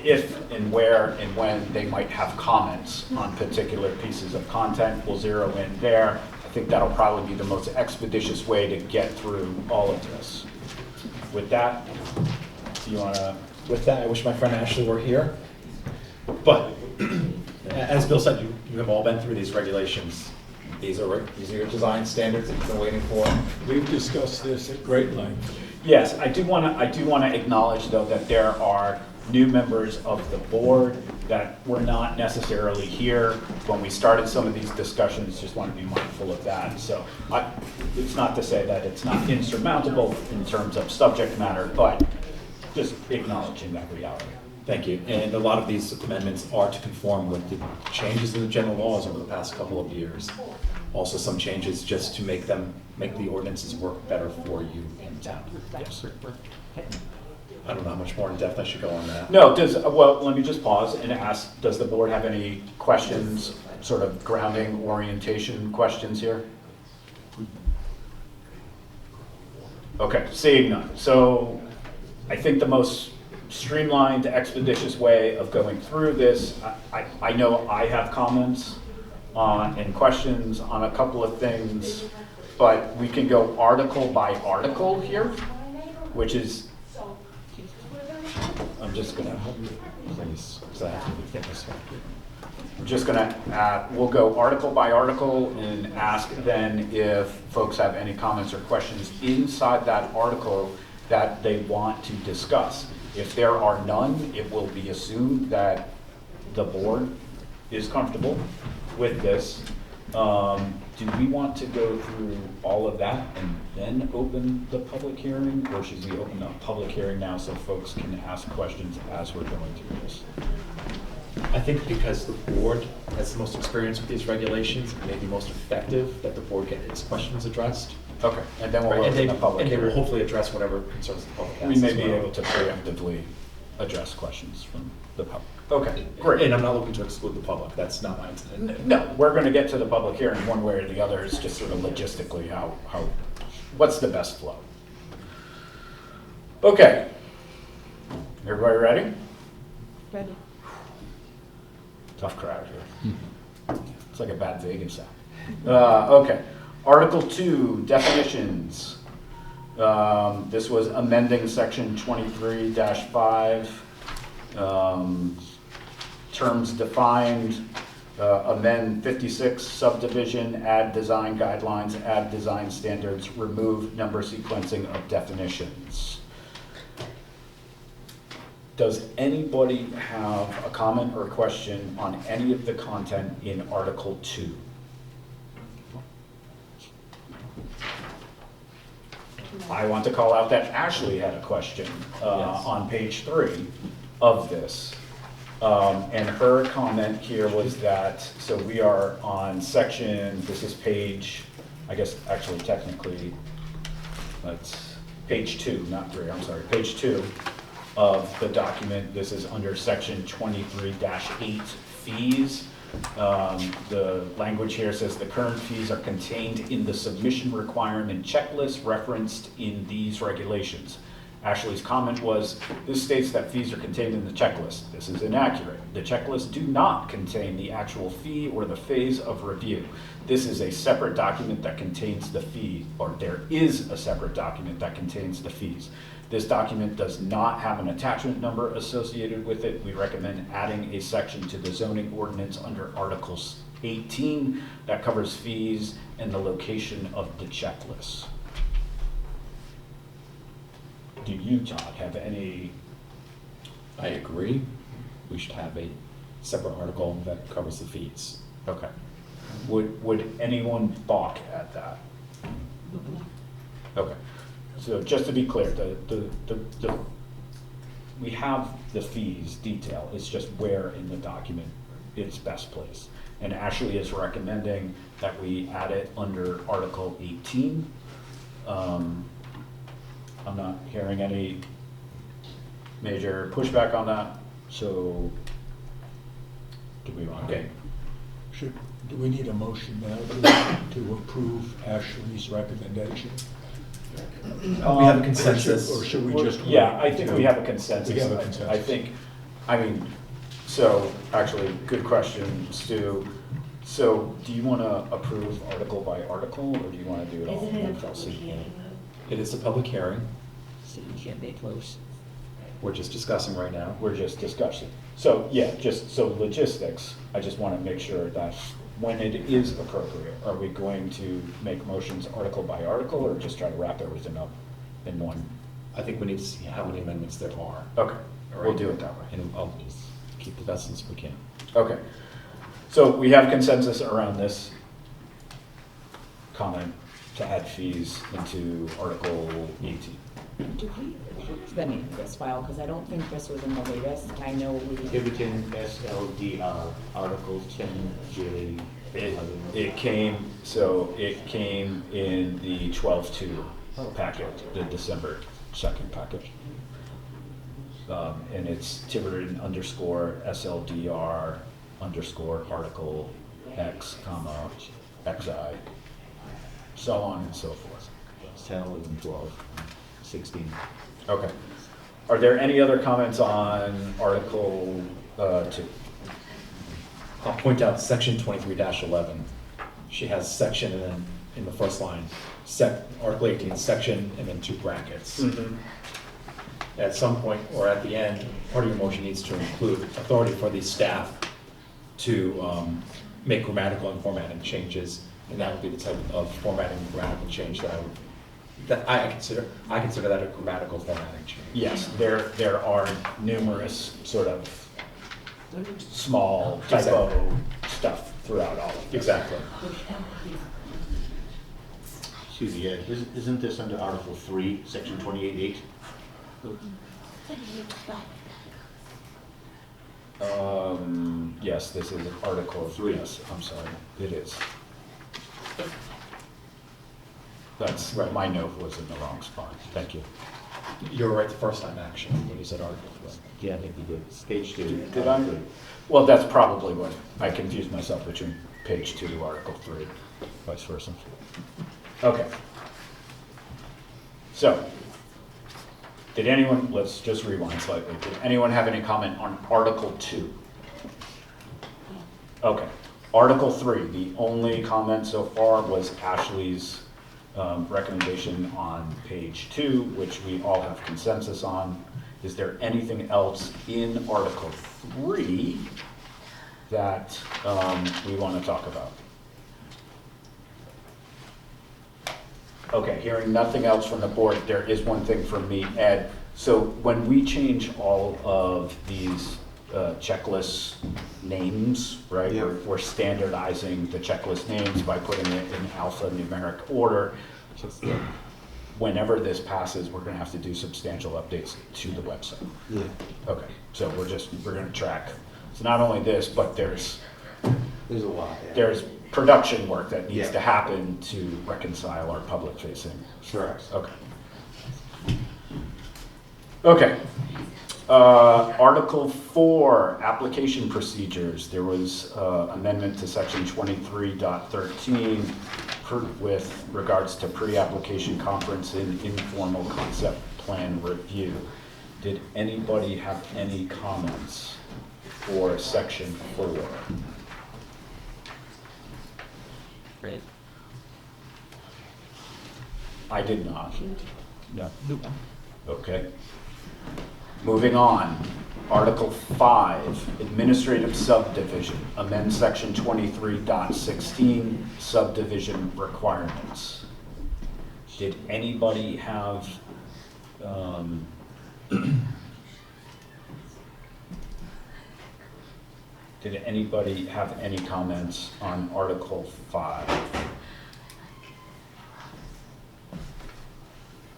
if and where and when they might have comments on particular pieces of content. We'll zero in there. I think that'll probably be the most expeditious way to get through all of this. With that, do you want to? With that, I wish my friend Ashley were here. But as Bill said, you have all been through these regulations. These are your design standards that you've been waiting for. We've discussed this at great length. Yes, I do want to acknowledge though that there are new members of the board that were not necessarily here when we started some of these discussions. Just want to be mindful of that. So it's not to say that it's not insurmountable in terms of subject matter, but just acknowledging that reality. Thank you. And a lot of these amendments are to conform with the changes in the general laws over the past couple of years. Also some changes just to make the ordinances work better for you in town. Yes. I don't know how much more in depth I should go on that. No, well, let me just pause and ask, does the board have any questions, sort of grounding orientation questions here? Okay, seeing none. So I think the most streamlined, expeditious way of going through this, I know I have comments on and questions on a couple of things, but we can go article by article here, which is, I'm just gonna, please, because I have to get this one. I'm just gonna, we'll go article by article and ask then if folks have any comments or questions inside that article that they want to discuss. If there are none, it will be assumed that the board is comfortable with this. Do we want to go through all of that and then open the public hearing, or should we open the public hearing now so folks can ask questions as we're going through this? I think because the board has the most experience with these regulations, it may be most effective that the board get its questions addressed. Okay, and then we'll Right, open the public and they will hearing. hopefully address whatever concerns the public has. We may as be well. able to preemptively address questions from the public. Okay, great. And I'm not looking to exclude the public, that's not my intent. No, we're going to get to the public hearing one way or the other. It's just sort of logistically what's the best flow. Okay. Everybody ready? Ready. Tough crowd here. It's like a bad Vegas sound. Okay. Article 2, definitions. This was amending section 23-5. Terms defined, amend 56 subdivision, add design guidelines, add design standards, remove number sequencing of definitions. Does anybody have a comment or question on any of the content in Article 2? I want to call out that Ashley had a question Yes. on page 3 of this. And her comment here was that, so we are on section, this is page, I guess actually technically, that's page 2, not 3, I'm sorry, page 2 of the document. This is under section 23-8 fees. The language here says the current fees are contained in the submission requirement checklist referenced in these regulations. Ashley's comment was, this states that fees are contained in the checklist. This is inaccurate. The checklists do not contain the actual fee or the phase of review. This is a separate document that contains the fee, or there is a separate document that contains the fees. This document does not have an attachment number associated with it. We recommend adding a section to the zoning ordinance under Article 18 that covers fees and the location of the checklist. Do you, Todd, have any? I agree. We should have a separate article that covers the fees. Okay. Would anyone balk at that? Okay. So just to be clear, we have the fees detail. It's just where in the document it's best placed. And Ashley is recommending that we add it under Article 18. I'm not hearing any major pushback on that, so do we want to? Do we need a motion now to approve Ashley's recommendation? We have a consensus. Or should we just? Yeah, I think we have a consensus. We have a consensus. I think, I mean, so actually, good question, Stu. So do you want to approve article by article, or do you want to do it all? Isn't it a in one fell public swoop? hearing? It is a public hearing. So you can't be close. We're just discussing right now. We're just discussing. So, yeah, just, so logistics, I just want to make sure that when it is appropriate, are we going to make motions article by article, or just try to wrap everything up in one? I think we need to see how many amendments there are. Okay, All we'll right? do it that way. And I'll keep the best as we can. Okay, so we have consensus around this comment to add fees into Article 18. Do we approve the name of this file? Because I don't think this was in the latest. I know we. Tiverton SLDR, Article 10J. It came in the 12-2 packet, the December 2nd package. And it's Tiverton _ SLDR _ Article X, comma, XI, so on and so forth. 10, 11, 12, 16. Okay. Are there any other comments on Article 2? I'll point out section 23-11. She has section and then in the first line, Article 18, section, and then 2 brackets. At some point, or at the end, part of your motion needs to include authority for the staff to make grammatical and formatting changes, and that would be the type of formatting and grammatical change that I consider that a grammatical formatting change. Yes, there are numerous sort of small typo stuff throughout all of this. Exactly. Excuse me, Ed, isn't this under Article 3, Section 28.8? Yes, this is Article 3. Yes, I'm sorry, it is. That's right, my note was in the wrong spot. Thank you. You were right the first time, actually, when you said Article 3. Yeah, I think you did. Page 2. Did I? Well, that's probably what, I confused myself between page 2 to Article 3, vice versa. Okay. So, did anyone, let's just rewind slightly. Did anyone have any comment on Article 2? Okay. Article 3, the only comment so far was Ashley's recommendation on page 2, which we all have consensus on. Is there anything else in Article 3 that we want to talk about? Okay, hearing nothing else from the board, there is one thing from me, Ed. So when we change all of these checklist names, right? Yep. We're standardizing the checklist names by putting it in alphanumeric order. So whenever this passes, we're going to have to do substantial updates to the website. Yeah. Okay, so we're going to track. So not only this, but there's a lot. Yeah. there's production work that needs Yeah. to happen to reconcile our public facing. Correct. Okay. Okay. Article 4, application procedures. There was amendment to section 23.13 with regards to pre-application conference and informal concept plan review. Did anybody have any comments for section 4? Great. I did not. No. Okay. Moving on. Article 5, administrative subdivision. Amend section 23.16, subdivision requirements. Did anybody have did anybody have any comments on Article 5?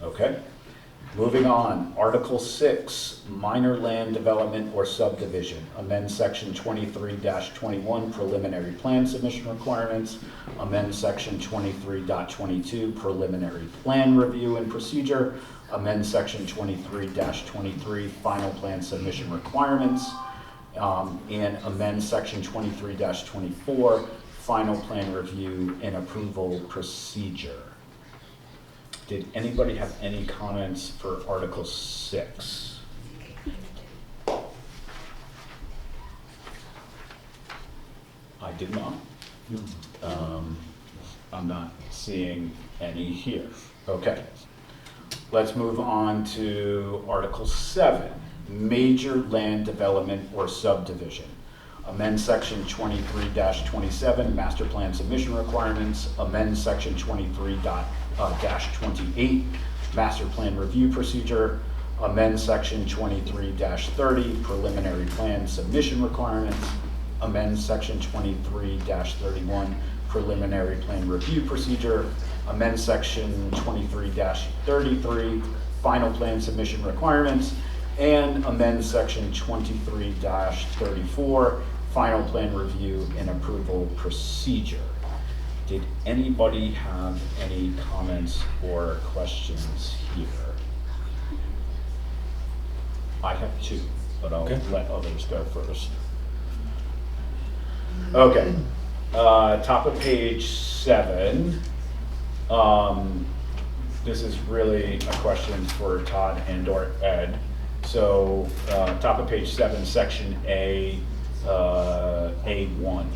Okay. Moving on, Article 6, minor land development or subdivision. Amend section 23-21, preliminary plan submission requirements. Amend section 23.22, preliminary plan review and procedure. Amend section 23-23, final plan submission requirements. And amend section 23-24, final plan review and approval procedure. Did anybody have any comments for Article 6? I did not. I'm not seeing any here. Okay. Let's move on to Article 7, major land development or subdivision. Amend section 23-27, master plan submission requirements. Amend section 23-28, master plan review procedure. Amend section 23-30, preliminary plan submission requirements. Amend section 23-31, preliminary plan review procedure. Amend section 23-33, final plan submission requirements. And amend section 23-34, final plan review and approval procedure. Did anybody have any comments or questions here? I have 2, but I'll let others go first. Okay, top of page 7. This is really a question for Todd and or Ed. So, top of page 7, section A1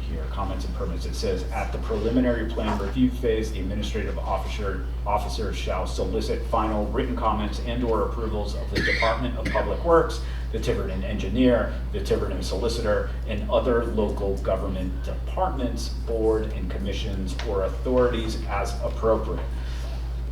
here, comments and permits. It says, at the preliminary plan review phase, the administrative officer shall solicit final written comments and/or approvals of the Department of Public Works, the Tiverton engineer, the Tiverton solicitor, and other local government departments, board and commissions, or authorities as appropriate.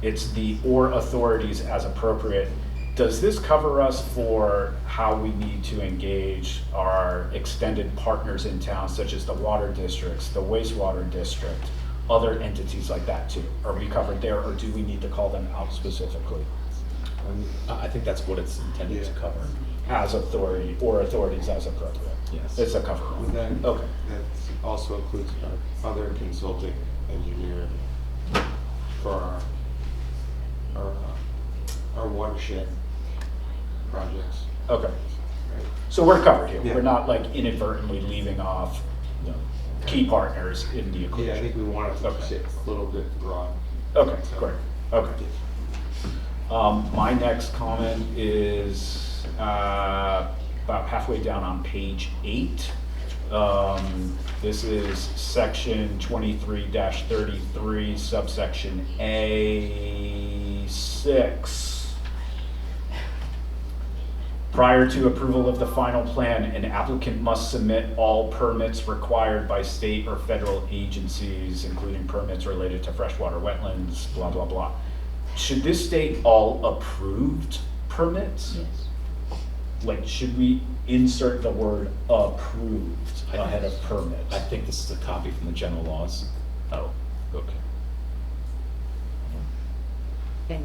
It's the or authorities as appropriate. Does this cover us for how we need to engage our extended partners in town, such as the water districts, the wastewater district, other entities like that too? Are we covered there, or do we need to call them out specifically? I think that's what it's intended to cover. As authority, or authorities as appropriate? Yes. It's a cover. Then Okay. that also includes our other consulting engineer for our watershed projects. Okay. Right. So we're covered here. Yeah. We're not like inadvertently leaving off, you know, key partners in the equation. Yeah, I think we want to Okay. sit a little bit broad. Okay, great. Okay. My next comment is about halfway down on page 8. This is section 23-33, subsection A6. Prior to approval of the final plan, an applicant must submit all permits required by state or federal agencies, including permits related to freshwater wetlands, blah, blah, blah. Should this state all approved permits? Yes. Like, should we insert the word approved ahead of permits? I think this is a copy from the general laws. Oh, okay. Then,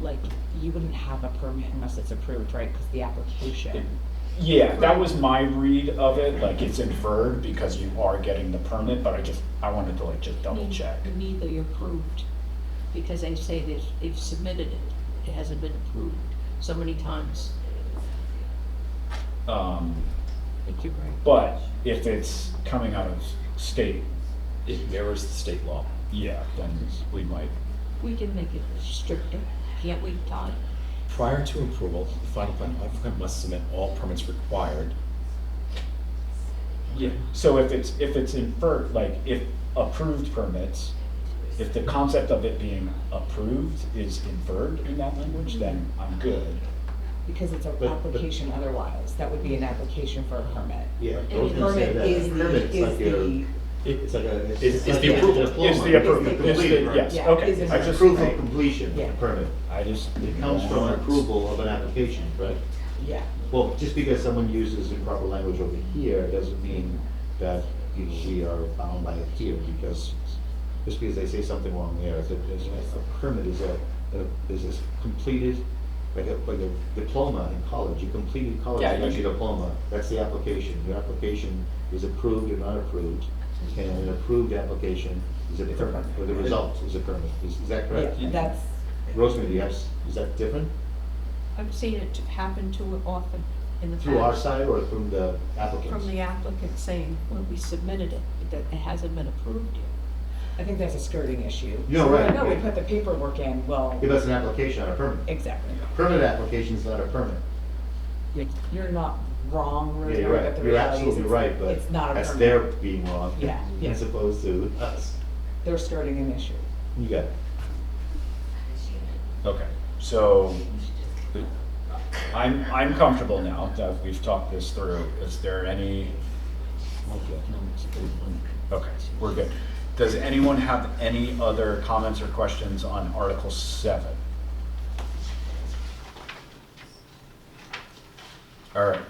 like, you wouldn't have a permit unless it's approved, right? Because the application. Yeah, that was my read of it, like it's inferred because you are getting the permit, but I wanted to like just double check. You need the approved, because they say they've submitted it, it hasn't been approved so many times. But you're right. But if it's coming out of state, It mirrors the state law. yeah, then we might. We can make it stricter, can't we, Todd? Prior to approval, the final plan applicant must submit all permits required. Yeah. So if it's inferred, like if approved permits, if the concept of it being approved is inferred in that language, then I'm good. Because it's an application otherwise, that would be an application for a permit. Yeah. And I was gonna say that. Permit Permit's is like your- the, It's like a. It's like the a approval. diploma. Is the approval, It's is completed, the, right? yes, Yeah, okay. is it- I It's just, proof of completion, Yeah. the permit. I just. It comes from approval of an application, right? yeah. Well, just because someone uses improper language over here doesn't mean that, you know, we are bound by it here, because just because they say something wrong there, a permit is a completed, like a diploma in college. You completed college, Yeah, you got you- your diploma, that's the application. Your application is approved or not approved, and an approved application is a permit, or the result is a permit. Is that correct? Yeah, that's, Rosemary, yes, is that different? I've seen it happen too often in the past. Through our side or from the applicants? From the applicant saying, well, we submitted it, that it hasn't been approved yet. I think that's a skirting issue. No, So, right. No, we put the paperwork in, well, If that's an application, not a permit. exactly. Permit application is not a permit. You're not wrong, Yeah, Rosemary, you're but right, the you're reality is absolutely right, but it's not a that's permit. their being wrong. Yeah, yeah. As opposed to us. They're skirting an issue. You got it. Okay, so I'm comfortable now that we've talked this through. Is there any? Okay, we're good. Does anyone have any other comments or questions on Article 7? All right,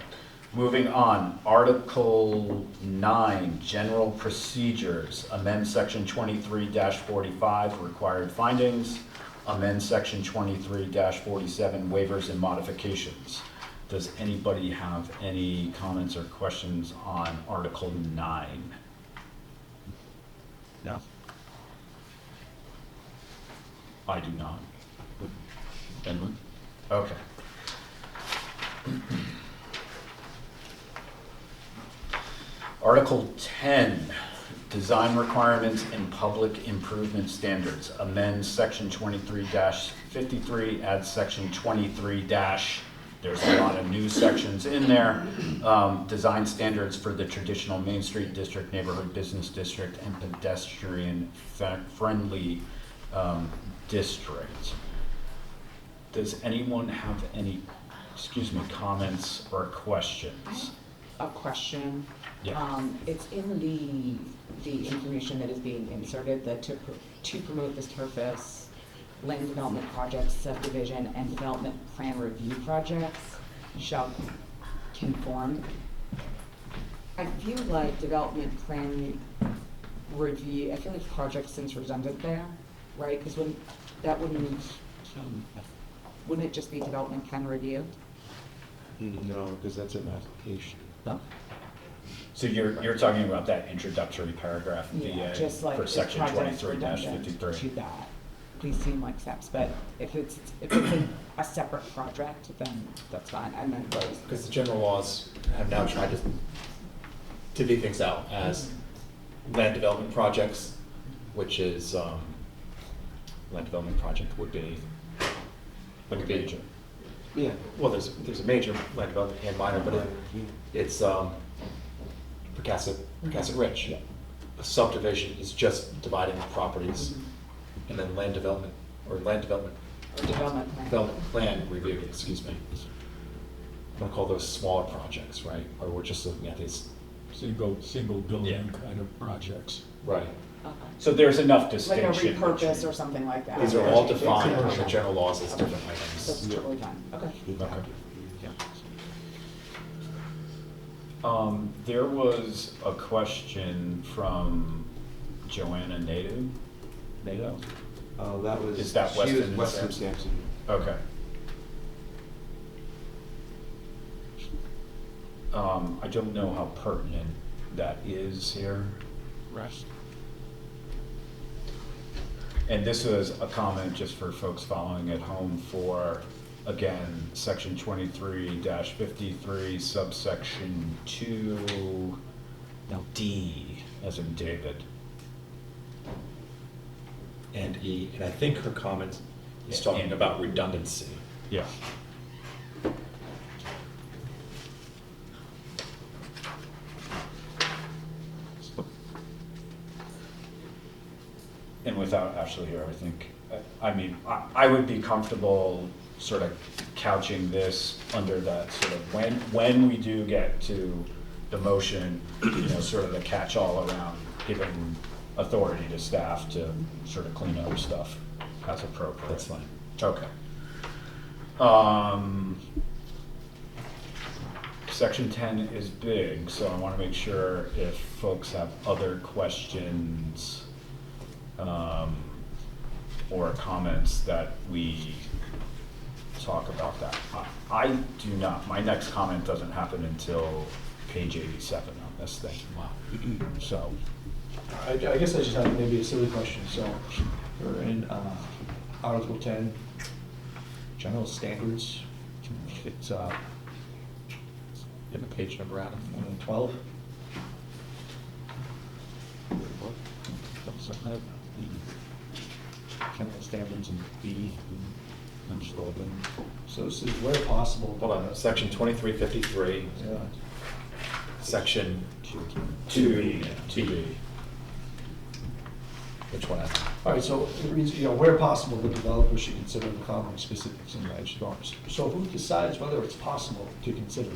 moving on. Article 9, General Procedures. Amend Section 23-45, Required Findings. Amend Section 23-47, Waivers and Modifications. Does anybody have any comments or questions on Article 9? No. I do not. Anyone? Okay. Article 10, Design Requirements and Public Improvement Standards. Amend Section 23-53, add Section 23-54. there's a lot of new sections in there. Design standards for the traditional Main Street district, neighborhood business district, and pedestrian-friendly district. Does anyone have any, comments or questions? A question. Yeah. It's in the information that is being inserted that to promote this purpose, land development projects, subdivision, and development plan review projects shall conform. I feel like development plan review, I feel like project seems redundant there, right? Because wouldn't it just be development plan review? No, because that's an application. No. So you're talking about that introductory paragraph, Yeah, just like for this section project's 23-53. to that. These seem like steps, but if it's a separate project, then that's fine. And then Because the general laws have now tried to divvy things out as land development projects, which is, land development project would be. Like a major. Yeah, well, there's a major land development and minor, but it's Pecasset Ridge. A subdivision is just dividing the properties, and then land development development plan review, excuse me. I'm gonna call those smaller projects, right? Or we're just looking at these. Single building kind of projects. Right. Okay. So there's enough Like a distinction. repurpose or something like that. These are all defined in the general laws as different That's items. totally fine. Okay. There was a question from Joanna Nato. That was. Is that she was Weston and Weston Sampson? Sampson. Okay. I don't know how pertinent that is here. Right. And this was a comment just for folks following at home for, again, section 23-53, subsection 2, D, as in David. And E, and I think her comment is Yeah, talking and- about redundancy. Yeah. And without Ashley here, I think, I would be comfortable sort of couching this under that sort of, when we do get to the motion, sort of the catch-all around giving authority to staff to sort of clean up stuff as appropriate. That's fine. Okay. Section 10 is big, so I want to make sure if folks have other questions or comments that we talk about that. I do not. My next comment doesn't happen until page 87 on this thing. Wow. So. I guess I just have maybe a silly question. So we're in Article 10, general standards. It's In the page number, Adam. 12. General standards in B. So this is where possible. Hold on, section 2353, Yeah. section 2B. 2B. Which one? All right, so it reads, where possible, the developer should consider the following specifics in land drawings. So who decides whether it's possible to consider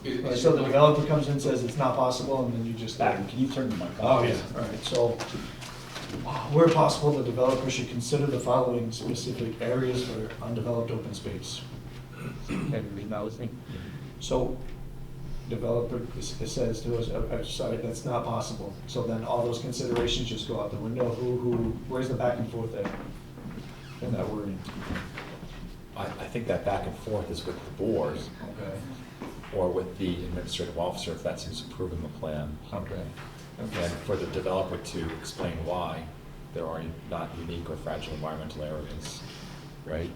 it? Right, so the developer comes in and says it's not possible, and then you just. Adam, can you turn the mic Oh, on? yeah, all right, so where possible, the developer should consider the following specific areas for undeveloped open space. So developer it says to us, sorry, that's not possible. So then all those considerations just go out the window. Where's the back and forth there in that wording? I think that back and forth is with the board Okay. or with the administrative officer if that's who's approving the plan. Okay. And for the developer to explain why there are not unique or fragile environmental areas, right?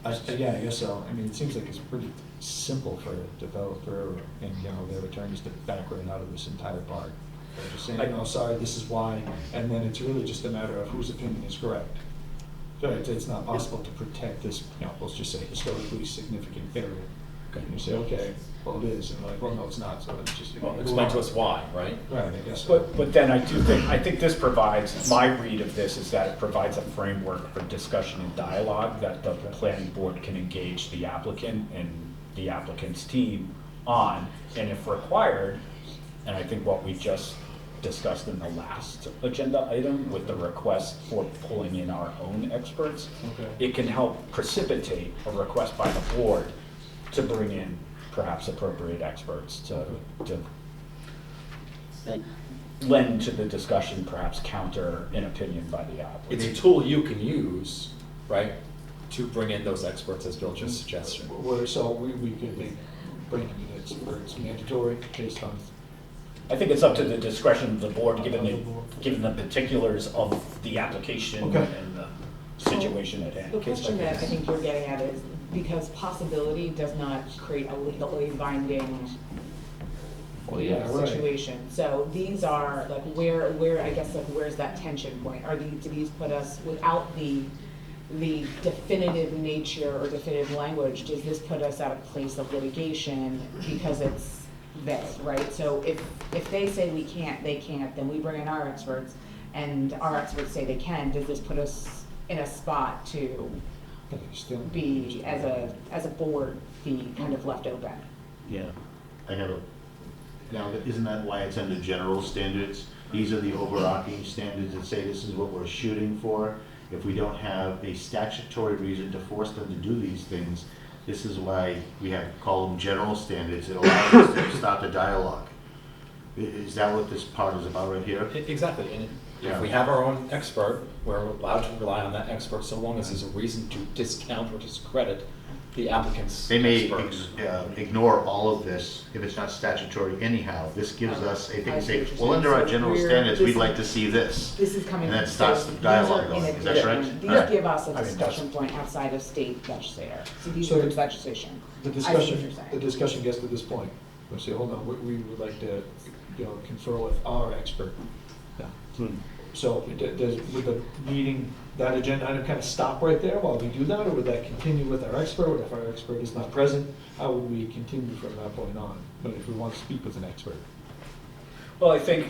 I guess so. I mean, it seems like it's pretty simple for a developer and, their attorneys to back right out of this entire part. They're just saying, sorry, this is why, and then it's really just a matter of whose opinion is correct. So it's not possible to protect this, let's just say historically significant area. And you say, okay, well, it is, and we're like, well, no, it's not, so it's just. Well, explain to us why, right? Right, I guess so. But then I think this provides, my read of this is that it provides a framework for discussion and dialogue that the planning board can engage the applicant and the applicant's team on, and if required, and I think what we just discussed in the last agenda item with the request for pulling in our own experts, Okay. it can help precipitate a request by the board to bring in perhaps appropriate experts to lend to the discussion, perhaps counter an opinion by the applicant. It's a tool you can use, right, to bring in those experts, as Bill just suggested. So we could make bringing in experts mandatory based on. I think it's up to the discretion of the board, given the particulars of the application Okay. and the situation at hand. The question that I think you're getting at is, because possibility does not create a legally binding Well, yeah, right. situation. So these are, like, where, I guess, like, where's that tension point? Do these put us, without the definitive nature or definitive language, does this put us at a place of litigation because it's this, right? So if they say we can't, they can't, then we bring in our experts, and our experts say they can, does this put us in a spot to be, as a board, be kind of left open? Yeah, I have a, now, isn't that why it's under general standards? These are the overarching standards that say this is what we're shooting for. If we don't have a statutory reason to force them to do these things, this is why we have to call them general standards. It allows us to start the dialogue. Is that what this part is about right here? Exactly, and Yeah. if we have our own expert, we're allowed to rely on that expert so long as there's a reason to discount or discredit the applicant's They may experts. ignore all of this if it's not statutory anyhow. This gives us, I I think, see say, what you're well, saying. under our So general we're- standards, this we'd is- like to see this. This is coming. And that from starts state. the dialogue These are in going. Is that addition. correct? These Right. give us a I mean, discussion point outside of state legislator. So these So are legislation. The I see what discussion, you're saying. the discussion gets to this point. We say, hold on, we would like to, confer with our expert. So would the meeting, that agenda item kind of stop right there while we do that, or would that continue with our expert? If our expert is not present, how would we continue from that point on? But if we want to speak with an expert. Well, I think,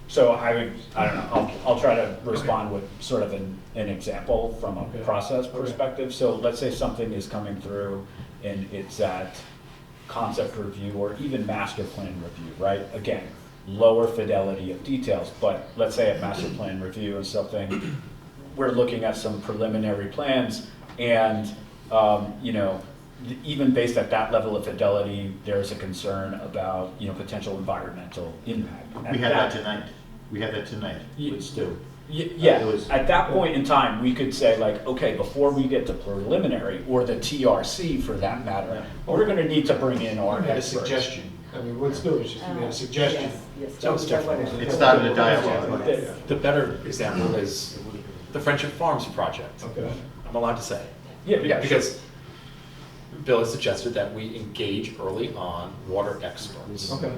so I don't know, I'll try to respond with sort of an example from a Okay. process Okay. perspective. So let's say something is coming through and it's at concept review or even master plan review, right? Again, lower fidelity of details, but let's say at master plan review or something, we're looking at some preliminary plans and, even based at that level of fidelity, there's a concern about, potential environmental impact. We had that tonight. We had that tonight with Stu. Yeah, It was- at that point in time, we could say like, okay, before we get to preliminary, or the TRC for that matter, we're gonna need to bring in our We had a experts. suggestion. I mean, what's good is just we had a suggestion. Yes, That was different. It started a dialogue. The better example is the Friendship Farms project. Okay. I'm allowed to say. Yeah, sure. Because Bill has suggested that we engage early on water experts. Okay.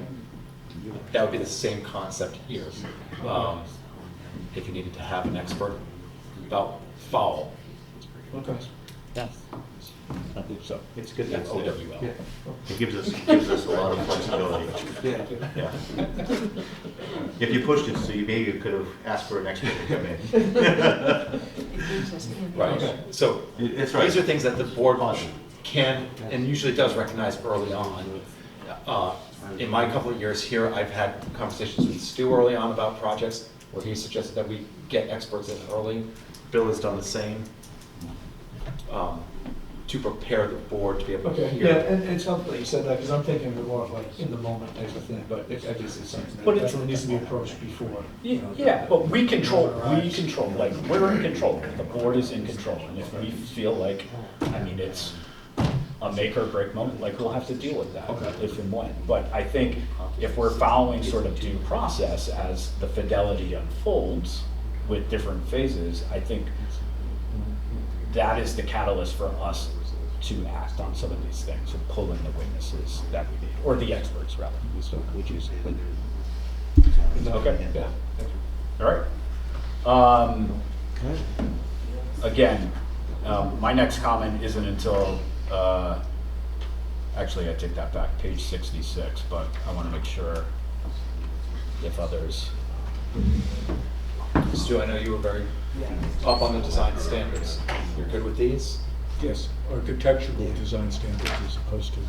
That would be the same concept here. If you needed to have an expert about fowl. Okay. So it's good. That's That's OWL. Yeah. It gives us a lot of flexibility. Yeah. Yeah. If you pushed it, so maybe you could have asked for an expert to come in. Right, so It's right. these are things that the board can and usually does recognize early on. In my couple of years here, I've had conversations with Stu early on about projects where he suggested that we get experts in early. Bill has done the same to prepare the board to be able to Okay, hear. yeah, and it's something that you said that, because I'm thinking of more of like in the moment type of thing, but I guess it's something But that it's- definitely needs to be approached before. Yeah, but we control, like, we're in control, the board is in control, and if we feel like, it's a make or break moment, like, we'll have to deal with that if and when. But I think if we're following sort of due process as the fidelity unfolds with different phases, I think that is the catalyst for us to act on some of these things, and pull in the witnesses that we need, or the experts rather. Okay. Yeah. All right. again, my next comment isn't until, actually, I take that back, page 66, but I want to make sure if others. Stu, I know you were very up on the design standards. You're good with these? Yes, architectural design standards as opposed to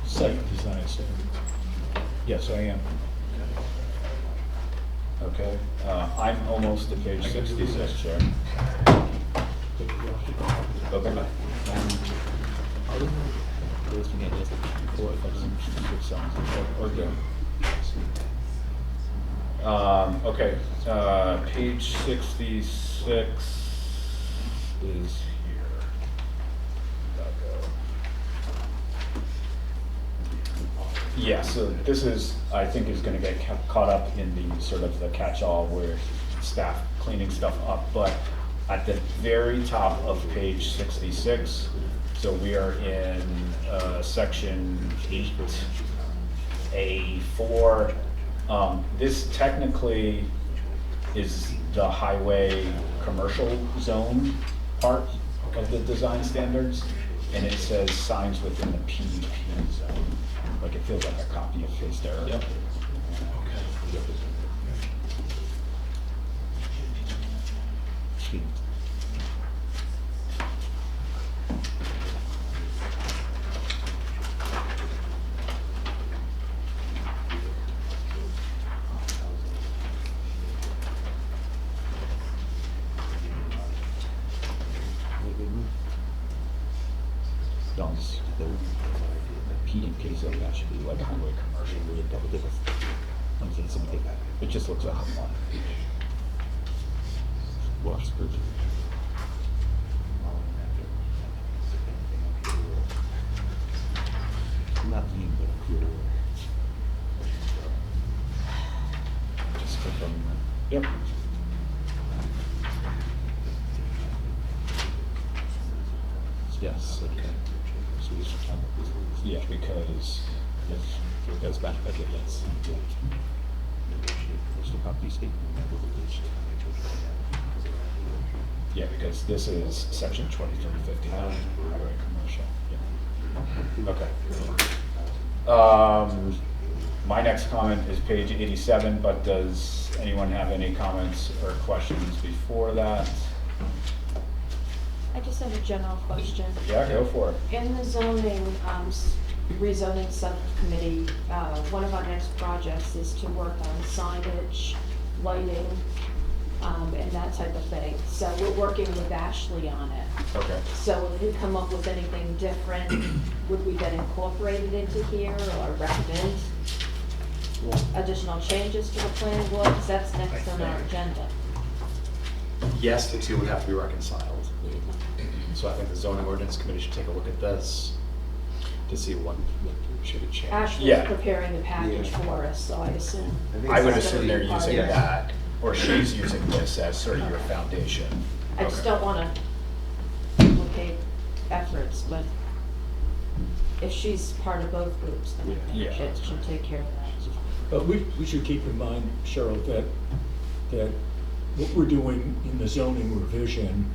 site design standards. Yes, I am. Okay, I'm almost to page 66, Chair. Okay. Okay, page 66 is here. Yeah, so this is, I think, is gonna get caught up in the sort of the catch-all where staff cleaning stuff up, but at the very top of page 66, so we are in section 8A4. This technically is the highway commercial zone part of the design standards, and it says signs within the PDP zone. Like, it feels like a copy and paste error. Yep. Don's, the PDP zone, that should be like highway commercial. It just looks like a one. Just click on that. Yep. Yes, okay. Yeah, because it goes back, okay, yes. Yeah, because this is section 2359, highway commercial. Yeah. Okay. My next comment is page 87, but does anyone have any comments or questions before that? I just have a general question. Yeah, go for it. In the zoning, rezoning subcommittee, one of our next projects is to work on signage, lighting, and that type of thing. So we're working with Ashley on it. Okay. So if we come up with anything different, would we then incorporate it into here or recommend additional changes to the planning board? Because that's next on our agenda. Yes, the two would have to be reconciled. So I think the zoning ordinance committee should take a look at this to see what should change. Ashley's Yeah. preparing the package for us, so I assume. I would it's assume gonna they're be part using of it. that, or she's using this as sort of your foundation. I just Okay. don't want to duplicate efforts, but if she's part of both groups, then I think Yeah. it should take care of that. But we should keep in mind, Cheryl, that what we're doing in the zoning revision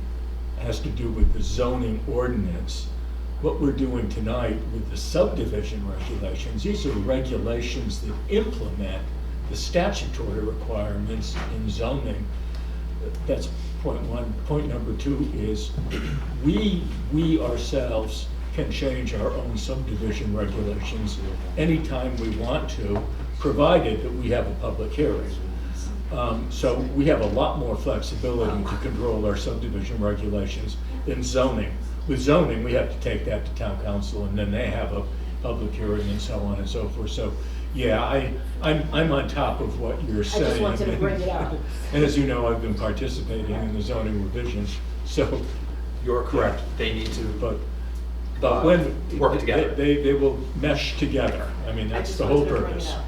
has to do with the zoning ordinance. What we're doing tonight with the subdivision regulations, these are regulations that implement the statutory requirements in zoning. That's point one. Point number two is we ourselves can change our own subdivision regulations anytime we want to, provided that we have a public hearing. So we have a lot more flexibility to control our subdivision regulations than zoning. With zoning, we have to take that to town council, and then they have a public hearing and so on and so forth. So, yeah, I'm on top of what you're saying. I just wanted to bring it up. And as you know, I've been participating in the zoning revisions, so. You're correct. They need to. But when. Work together. They will mesh together. I mean, I that's just the whole wanted to bring it purpose. up.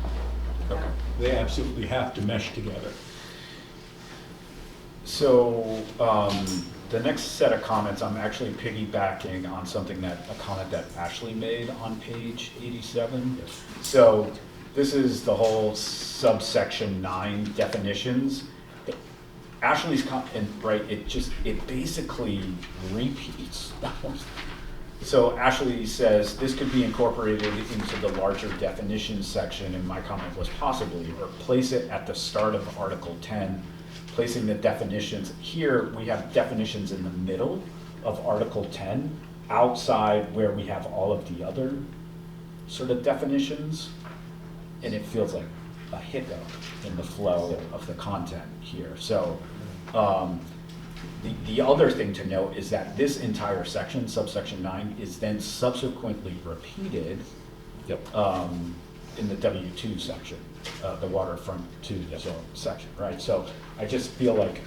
Okay. They absolutely have to mesh together. So, the next set of comments, I'm actually piggybacking on a comment that Ashley made on page 87. So, this is the whole subsection 9 definitions. Ashley's, right, it basically repeats. So Ashley says, this could be incorporated into the larger definitions section, and my comment was possibly, or place it at the start of Article 10, placing the definitions. Here, we have definitions in the middle of Article 10, outside where we have all of the other sort of definitions, and it feels like a hiccup in the flow of the content here. So the other thing to note is that this entire section, subsection 9, is then subsequently repeated in the W2 section, the waterfront 2 zone section, right? So I just feel like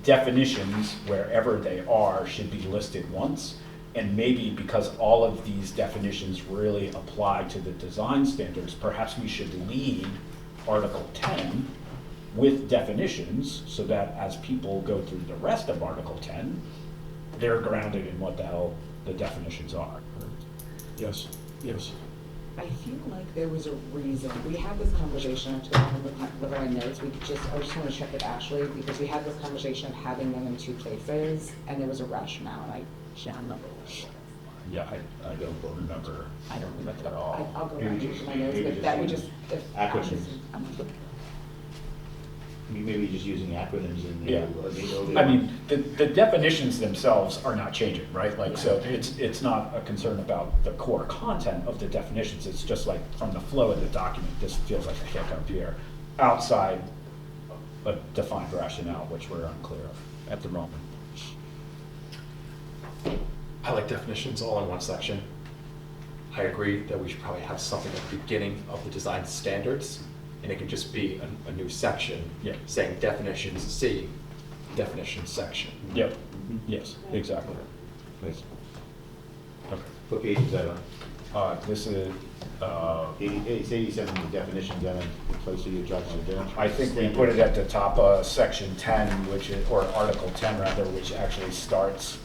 definitions, wherever they are, should be listed once. And maybe because all of these definitions really apply to the design standards, perhaps we should lead Article 10 with definitions, so that as people go through the rest of Article 10, they're grounded in what the hell the definitions are. Yes, yes. I feel like there was a reason, we had this conversation, I took look at my notes, I just want to check with Ashley, because we had this conversation of having them in two places, and there was a rationale, and I can't remember. Yeah, I don't remember. I don't remember at all. I'll go back Maybe to just- my notes, maybe but that would just just, if acronyms. Ashley's. Maybe just using acronyms in Yeah. the. I mean, the definitions themselves are not changing, right? Like, so it's not a concern about the core content of the definitions. It's just like from the flow of the document, this feels like a hiccup here, outside a defined rationale, which we're unclear of at the moment. I like definitions all in one section. I agree that we should probably have something at the beginning of the design standards, and it can just be a new section saying definitions C, definitions section. Yep, yes, exactly. Please. Okay. What page is that on? This is, It's 87, the definitions, and then place of your judgment there. I think we put it at the top of section 10, which is, or Article 10 rather, which actually starts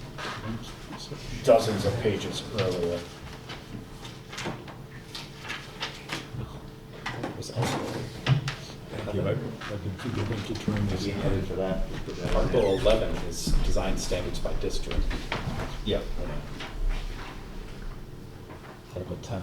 dozens of pages earlier. Thank you. I've been forgetting to turn this Be in. headed for that. Put that in there. Article 11 is design standards by district. Yep. Article 10.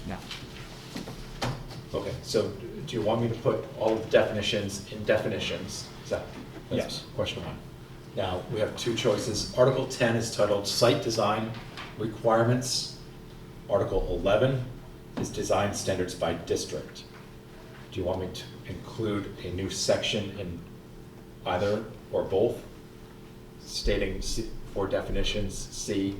No. Okay, so do you want me to put all of the definitions in definitions? Is that? that's Yes. Question one. Now, we have two choices. Article 10 is titled Site Design Requirements. Article 11 is Design Standards by District. Do you want me to include a new section in either or both, stating for definitions C,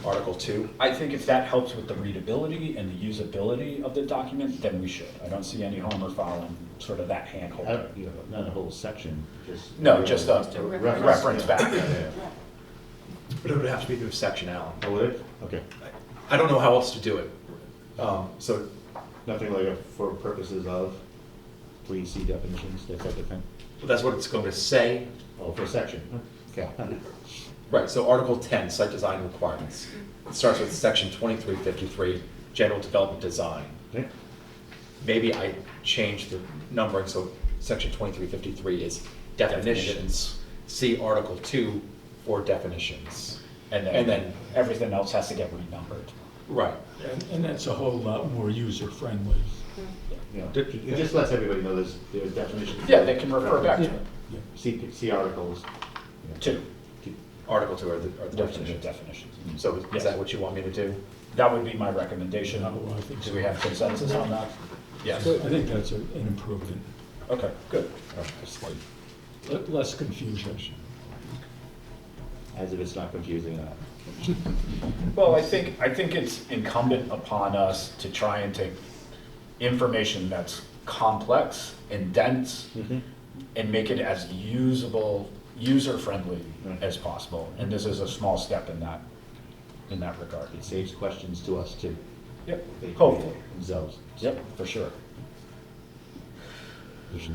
Article 2? I think if that helps with the readability and the usability of the document, then we should. I don't see any harm or foul in sort of that handhold. Not a whole section, just. No, just a reference Yeah. back. Yeah. But it would have to be a new section, Alan. Oh, would it? Okay. I don't know how else to do it. So Nothing like a for purposes of, where you see definitions, that type of thing? that's what it's going to say. Oh, for a section, okay. Right, so Article 10, Site Design Requirements. It starts with Section 2353, General Development Design. Okay. Maybe I change the numbering, so Section 2353 is definitions. See Article 2 for definitions. And then everything else has to get renumbered. Right. And that's a whole lot more user-friendly. You know, it just lets everybody know there's definitions. Yeah, they can refer back to it. See articles. Two. Article 2 are the Definition, definitions. definitions. So Yes. is that what you want me to do? That would be my recommendation. I think Do so. we have consensus on that? Yes. I think that's an improvement. Okay, good. Less confusion. As if it's not confusing enough. Well, I think it's incumbent upon us to try and take information that's complex and dense and make it as user-friendly as possible. And this is a small step in that regard. It saves questions to us too. Yep, They hopefully. themselves. Yep, for sure. Just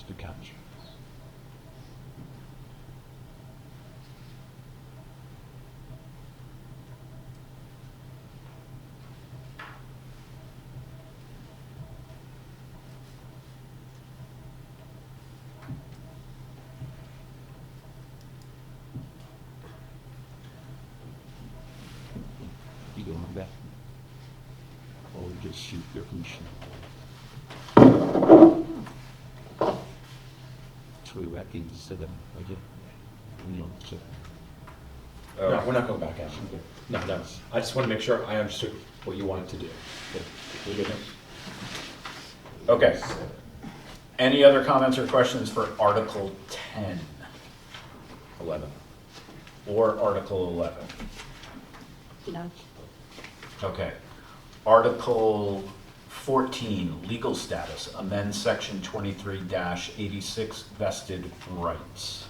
the couch. You going back? Or just shoot your machine? Troy Watkins said that, okay? No, so. No, we're not going back out. No, I just want to make sure I understood what you wanted to do. We're good. Okay. Any other comments or questions for Article 10? 11. Or Article 11? No. Okay. Article 14, legal status, amend section 23-86, vested rights.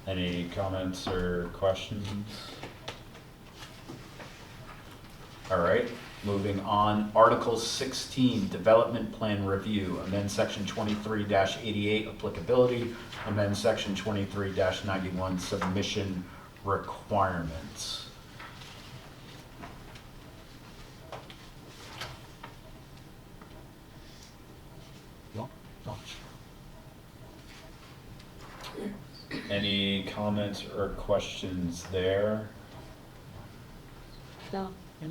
Any comments or questions? All right, moving on. Article 16, development plan review, amend section 23-88, applicability, amend section 23-91, submission requirements. Any comments or questions there? No. I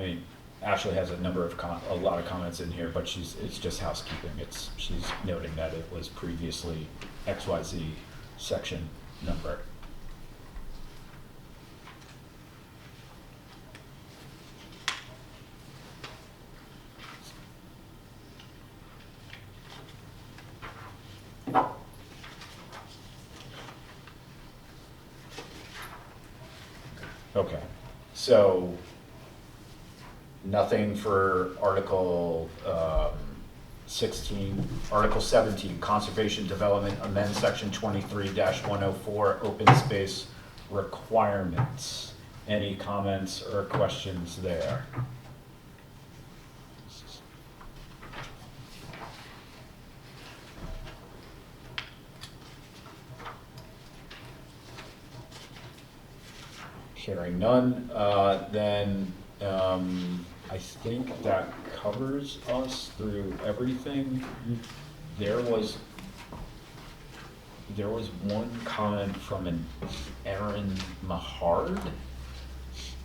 mean, Ashley has a lot of comments in here, but it's just housekeeping. She's noting that it was previously XYZ section number. Okay, so nothing for Article 16. Article 17, conservation development, amend section 23-104, open space requirements. Any comments or questions there? Hearing none, then I think that covers us through everything. There was one comment from an Erin Mahard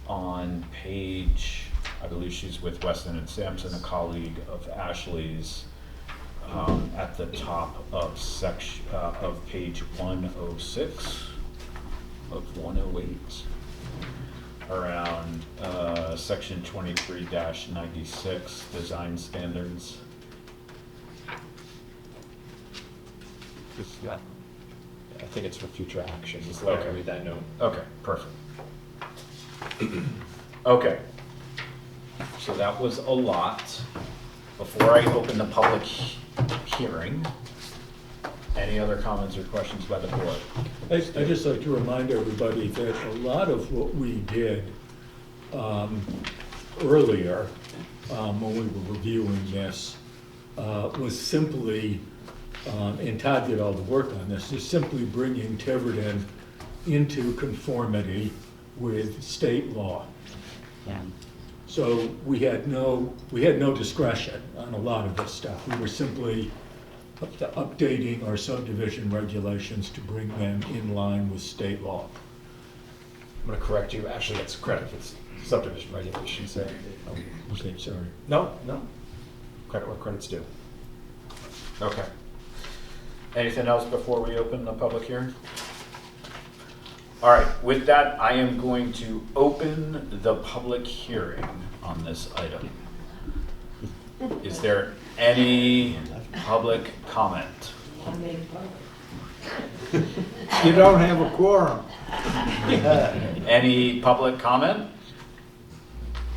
on page, I believe she's with Weston and Sampson, a colleague of Ashley's, at the top of page 106 of 108. Around section 23-96, design standards. I think it's for future action. Just let me read that note. Okay, perfect. Okay. So that was a lot. Before I open the public hearing, any other comments or questions by the board? I'd just like to remind everybody that a lot of what we did earlier, when we were reviewing this, was simply, and Todd did all the work on this, is simply bringing Tiverton into conformity with state law. Yeah. So we had no discretion on a lot of this stuff. We were simply updating our subdivision regulations to bring them in line with state law. I'm going to correct you. Ashley gets credit for subdivision regulations. Okay, sorry. No. Credit where credit's due. Okay. Anything else before we open the public hearing? All right, with that, I am going to open the public hearing on this item. Is there any public comment? You don't have a quorum. Any public comment?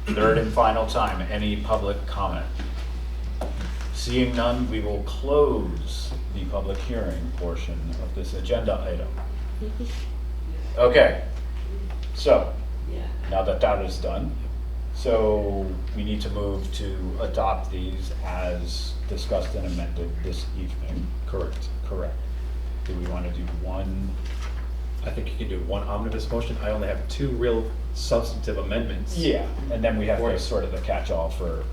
Third and final time, any public comment? Seeing none, we will close the public hearing portion of this agenda item. Okay, so now that that is done, so we need to move to adopt these as discussed and amended this evening. Correct. Correct. Do we want to do one? I think you can do one omnibus motion. I only have two real substantive amendments. Yeah, and then we have Or- to sort of the catch-all for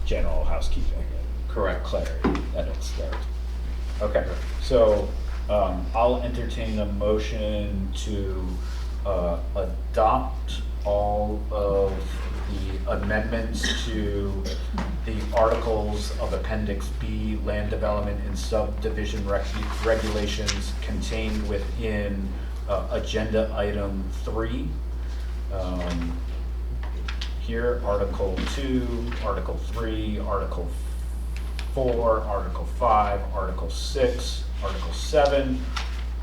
general housekeeping. Correct. Clarity, edits there. Okay, so I'll entertain a motion to adopt all of the amendments to the articles of Appendix B, land development and subdivision regulations contained within agenda item 3. Here, Article 2, Article 3, Article 4, Article 5, Article 6, Article 7,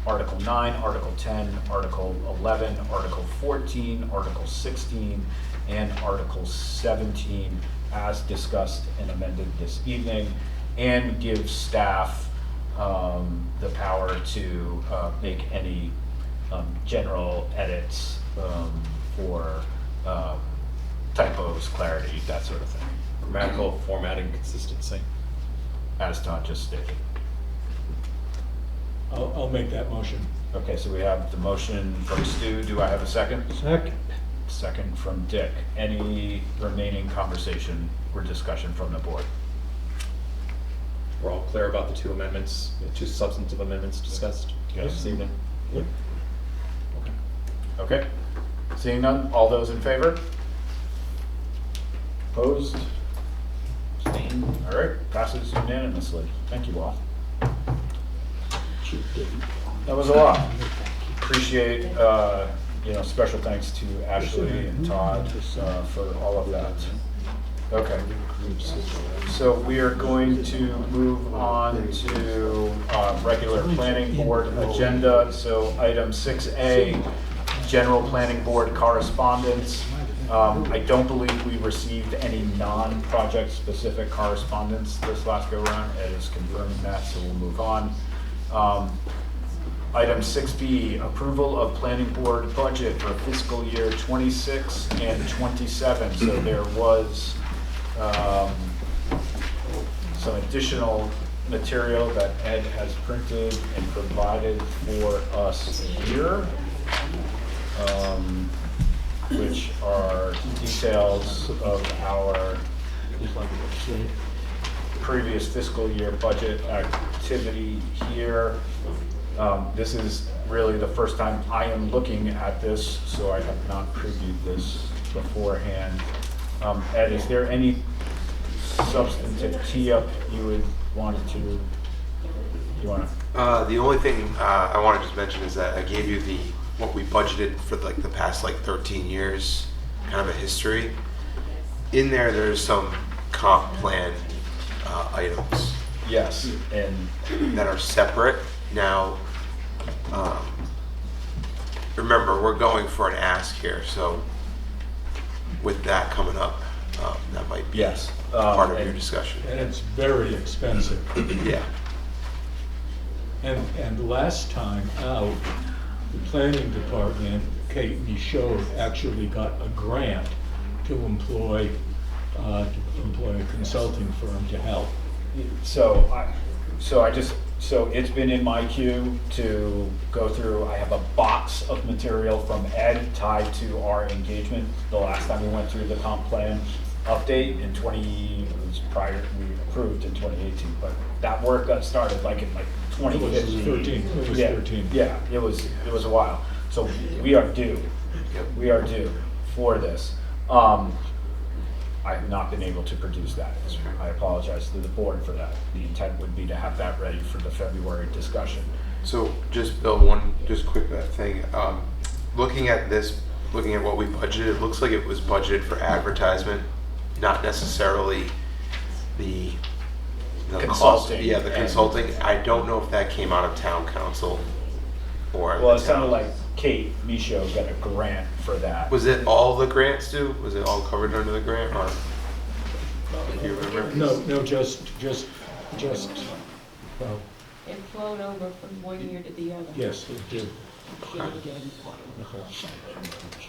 Article 9, Article 10, Article 11, Article 14, Article 16, and Article 17 as discussed and amended this evening, and give staff the power to make any general edits for typos, clarity, that sort of thing, Grammatical formatting consistency. as Todd just stated. I'll make that motion. Okay, so we have the motion from Stu. Do I have a second? Second. Second from Dick. Any remaining conversation or discussion from the board? We're all clear about the two amendments, the two substantive amendments discussed this evening? Yep. Okay. Seeing none, all those in favor? Opposed? Abstained? All right, passes unanimously. Thank you all. That was a lot. Appreciate, special thanks to Ashley and Todd for all of that. Okay. So we are going to move on to regular planning board agenda. So item 6A, general planning board correspondence. I don't believe we received any non-project specific correspondence this last go around. Ed is confirming that, so we'll move on. Item 6B, approval of planning board budget for fiscal year 26 and 27. So there was some additional material that Ed has printed and provided for us here, which are details of our previous fiscal year budget activity here. This is really the first time I am looking at this, so I have not previewed this beforehand. Ed, is there any substantive tee-up you would want to, The only thing I want to just mention is that I gave you what we budgeted for the past 13 years, kind of a history. In there's some comp plan items. Yes, and that are separate. Now, remember, we're going for an ask here, so with that coming up, that might be yes, part of your discussion. And it's very expensive. Yeah. And last time out, the planning department, Kate Michaud, actually got a grant to employ a consulting firm to help. So it's been in my queue to go through. I have a box of material from Ed tied to our engagement the last time we went through the comp plan update in it was prior, we approved in 2018, but that work got started in 2015. It was 13. It was 13. Yeah, it was a while. So we are due. We are due for this. I have not been able to produce that. I apologize to the board for that. The intent would be to have that ready for the February discussion. So just Bill, just quick thing. Looking at what we budgeted, it looks like it was budgeted for advertisement, not necessarily the Consulting. cost. Yeah, the consulting. I don't know if that came out of town council for. Well, it the sounded town. like Kate Michaud got a grant for that. Was it all the grants too? Was it all covered under the grant, or? Do you remember? No, just, well, It flowed over from one year to the other. yes, it did.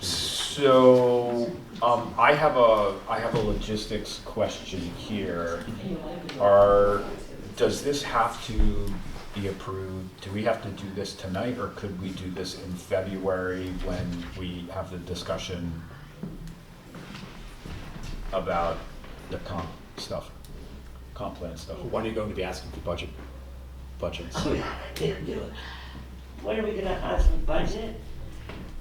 So, I have a logistics question here. Does this have to be approved? Do we have to do this tonight, or could we do this in February when we have the discussion about the comp plan stuff? When are you going to be asking for budgets? When are we gonna ask for budget?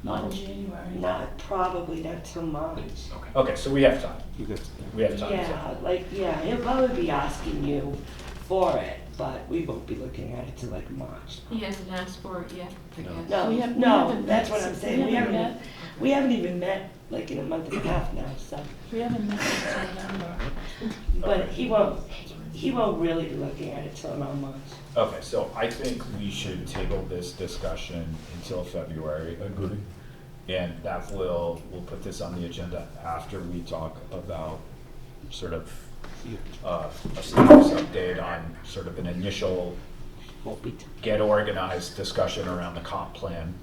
Not in January. Not, probably not till March. Okay, so we have time. We have time. Yeah, he'll probably be asking you for it, but we won't be looking at it till like March. He hasn't asked for it yet, I guess. No, We haven't that's met what I'm since- saying, we haven't even met like in a month and a half now, so. We haven't met since November. But he won't really be looking at it till around March. Okay, so I think we should table this discussion until February. Agree. And we'll put this on the agenda after we talk about sort of a status update on sort of an initial get organized discussion around the comp plan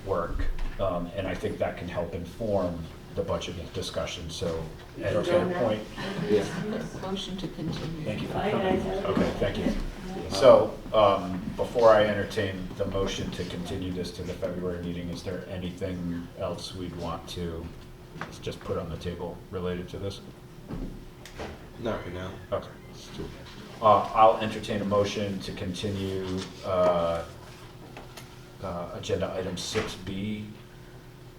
work. And I think that can help inform the budget discussion, so entertain a point. Motion to continue. Thank you for Bye, coming. guys. Okay, thank you. So, before I entertain the motion to continue this to the February meeting, is there anything else we'd want to just put on the table related to this? Not right now. Okay. I'll entertain a motion to continue agenda item 6B,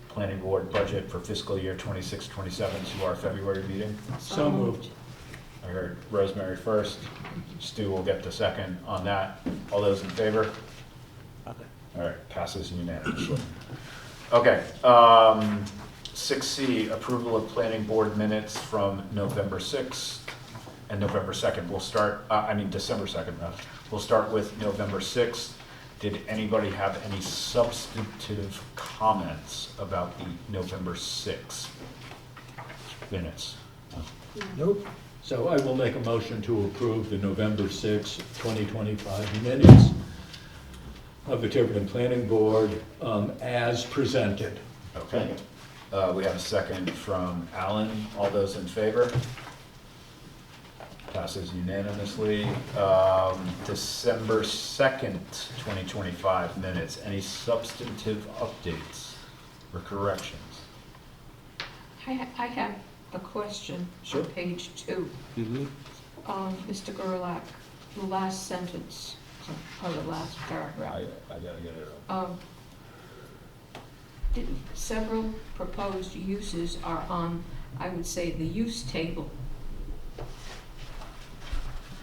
planning board budget for fiscal year 26-27 to our February meeting. So moved. I heard Rosemary first. Stu will get the second on that. All those in favor? All right, passes unanimously. Okay, 6C, approval of planning board minutes from November 6th and November 2nd. We'll start, December 2nd, rather. We'll start with November 6th. Did anybody have any substantive comments about the November 6th minutes? Nope. So I will make a motion to approve the November 6, 2025 minutes of the Tiverton Planning Board as presented. Okay. We have a second from Alan. All those in favor? Passes unanimously. December 2nd, 2025 minutes. Any substantive updates or corrections? I have a question Sure. on page 2. Mr. Gerlach, the last sentence, or the last paragraph. I gotta get it up. Several proposed uses are on, I would say, the use table.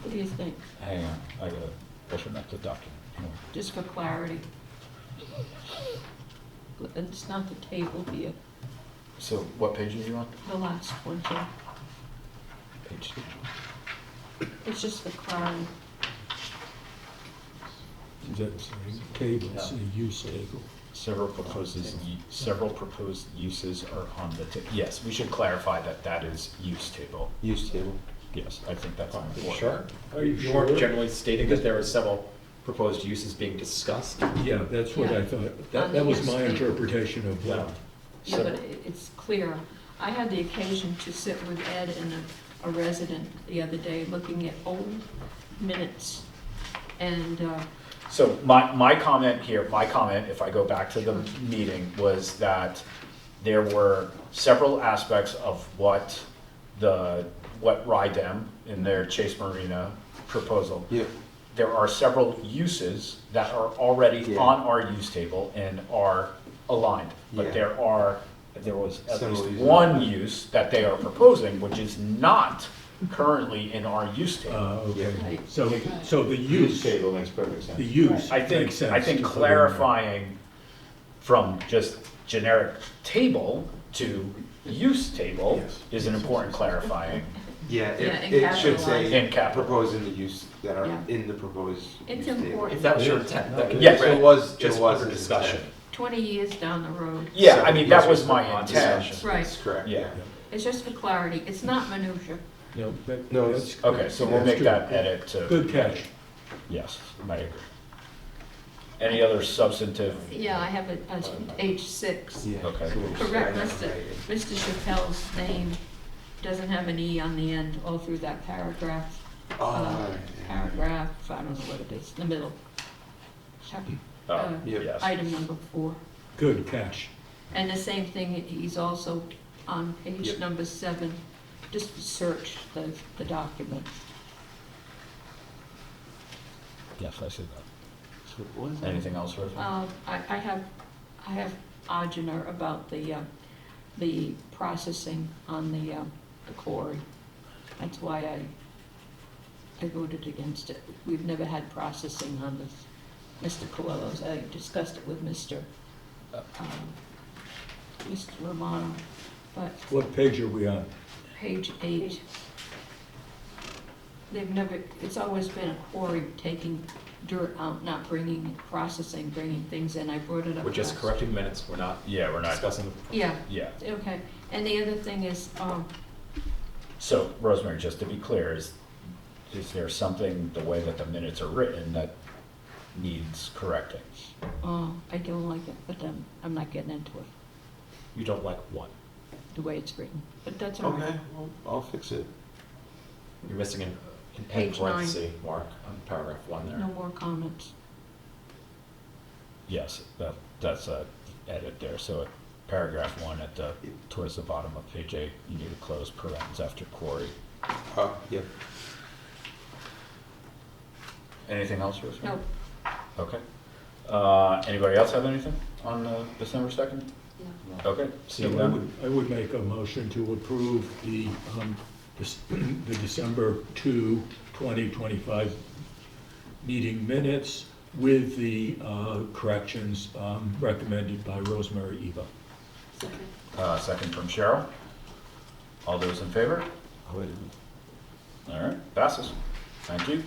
What do you think? Hang on, I gotta open up the document. Hang on. Just for clarity. It's not the table here, So what page are you on? the last one here. Page 2. It's just for clarity. Is that table, it's a use table. Several proposed uses are on the yes, we should clarify that is use table. Use table. Yes, I think that's important. Sure. Are you You weren't sure? generally stating that there were several proposed uses being discussed? Yeah, that's what I Yeah. thought. That was my interpretation of what. Yeah, but it's clear. I had the occasion to sit with Ed and a resident the other day looking at old minutes. And, So my comment here, if I go back to the meeting, was that there were several aspects of what RIDEM in their Chase Marina proposal. Yeah. There are several uses that are already Yeah. on our use table and are aligned. But Yeah. there was at Several least uses. one use that they are proposing, which is not currently in our use table. Okay, Right. so the Use use, table makes perfect sense. the use I think makes sense. to put in there. clarifying from just generic table to use table Yes. is an important clarifying Yeah, Yeah, and it should say In capital. proposing the use that are Yeah. in the proposed. It's use table. important. If that was your intent, that could be Yes, great. it was Just under under discussion. discussion. 20 years down the road. Yeah, I mean, that Several was years my on intent. discussion. Right. That's correct. Yeah. It's just for clarity. It's not minutia. No, No, that's- Okay, so we'll that's make true. that edit to. Good catch. Yes, I agree. Any other substantive? Yeah, I have it as page 6. Yeah. Okay. Correct, Mr. Chappelle's name doesn't have an E on the end all through that paragraph. Paragraph, I don't know what it is, the middle. Yes. Item number 4. Good catch. And the same thing, he's also on page Yep. number 7, just search the document. Yes, I see that. Anything else, Rosemary? I have Arjuna about the processing on the quarry. That's why I voted against it. We've never had processing on this, Mr. Coelho's. I discussed it with Mr. Romano, but What page are we on? page 8. It's always been a quarry taking dirt out, not processing, bringing things in. I brought it up. We're just last- correcting minutes, we're not Yeah, we're not. discussing. Yeah, Yeah. okay. And the other thing is, So, Rosemary, just to be clear, is there something, the way that the minutes are written, that needs correcting? I don't like it, but then I'm not getting into it, You don't like what? the way it's written. But that's all right. Okay, well, I'll fix it. You're missing an Page 9. parenthesis mark on paragraph 1 there. No more comments. Yes, that's a edit there. So at paragraph 1 towards the bottom of page 8, you need to close parentheses after quarry. Yep. Anything else, Rosemary? No, Okay. Anybody else have anything on December 2nd? no. Okay, So seeing none. I would make a motion to approve the December 2, 2025 meeting minutes with the corrections recommended by Rosemary Eva. Second from Cheryl. All those in favor? All right, passes. Thank you.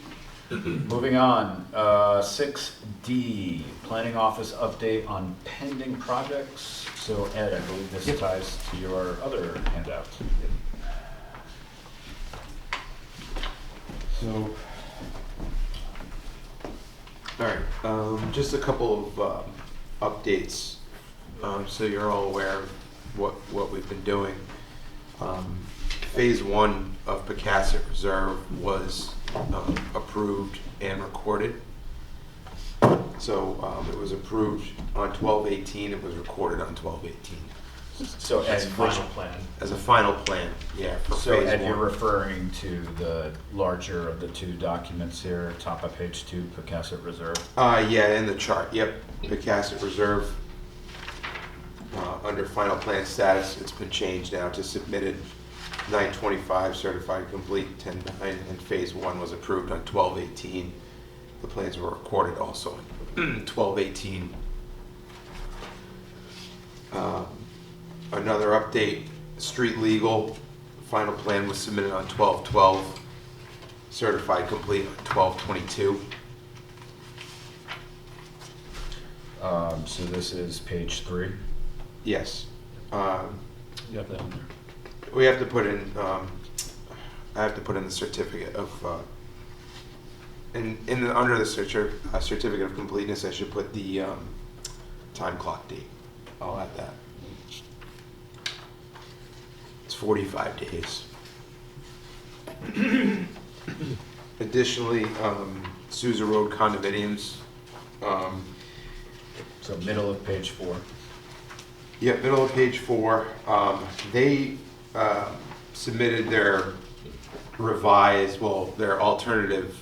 Moving on, 6D, Planning Office update on pending projects. So Ed, I believe this ties to your other handout. So, all right, just a couple of updates, so you're all aware of what we've been doing. Phase 1 of Pecasset Reserve was approved and recorded. So it was approved on 12/18, it was recorded on 12/18. So As Ed, a final plan. As a final plan, yeah, for So phase Ed, you're 1. referring to the larger of the two documents here, top of page 2, Pecasset Reserve? Yeah, in the chart, yep, Pecasset Reserve. Under final plan status, it's been changed now to submitted 9/25, certified complete 10/9, and phase 1 was approved on 12/18. The plans were recorded also on 12/18. Another update, street legal, final plan was submitted on 12/12, certified complete on 12/22. So this is page 3? Yes. You have that on there? We have to put in, I have to put in the certificate of, under the certificate of completeness, I should put the time clock date. I'll add that. It's 45 days. Additionally, Sousa Road condominiums, So middle of page 4. yeah, middle of page 4, they submitted their revised, well, their alternative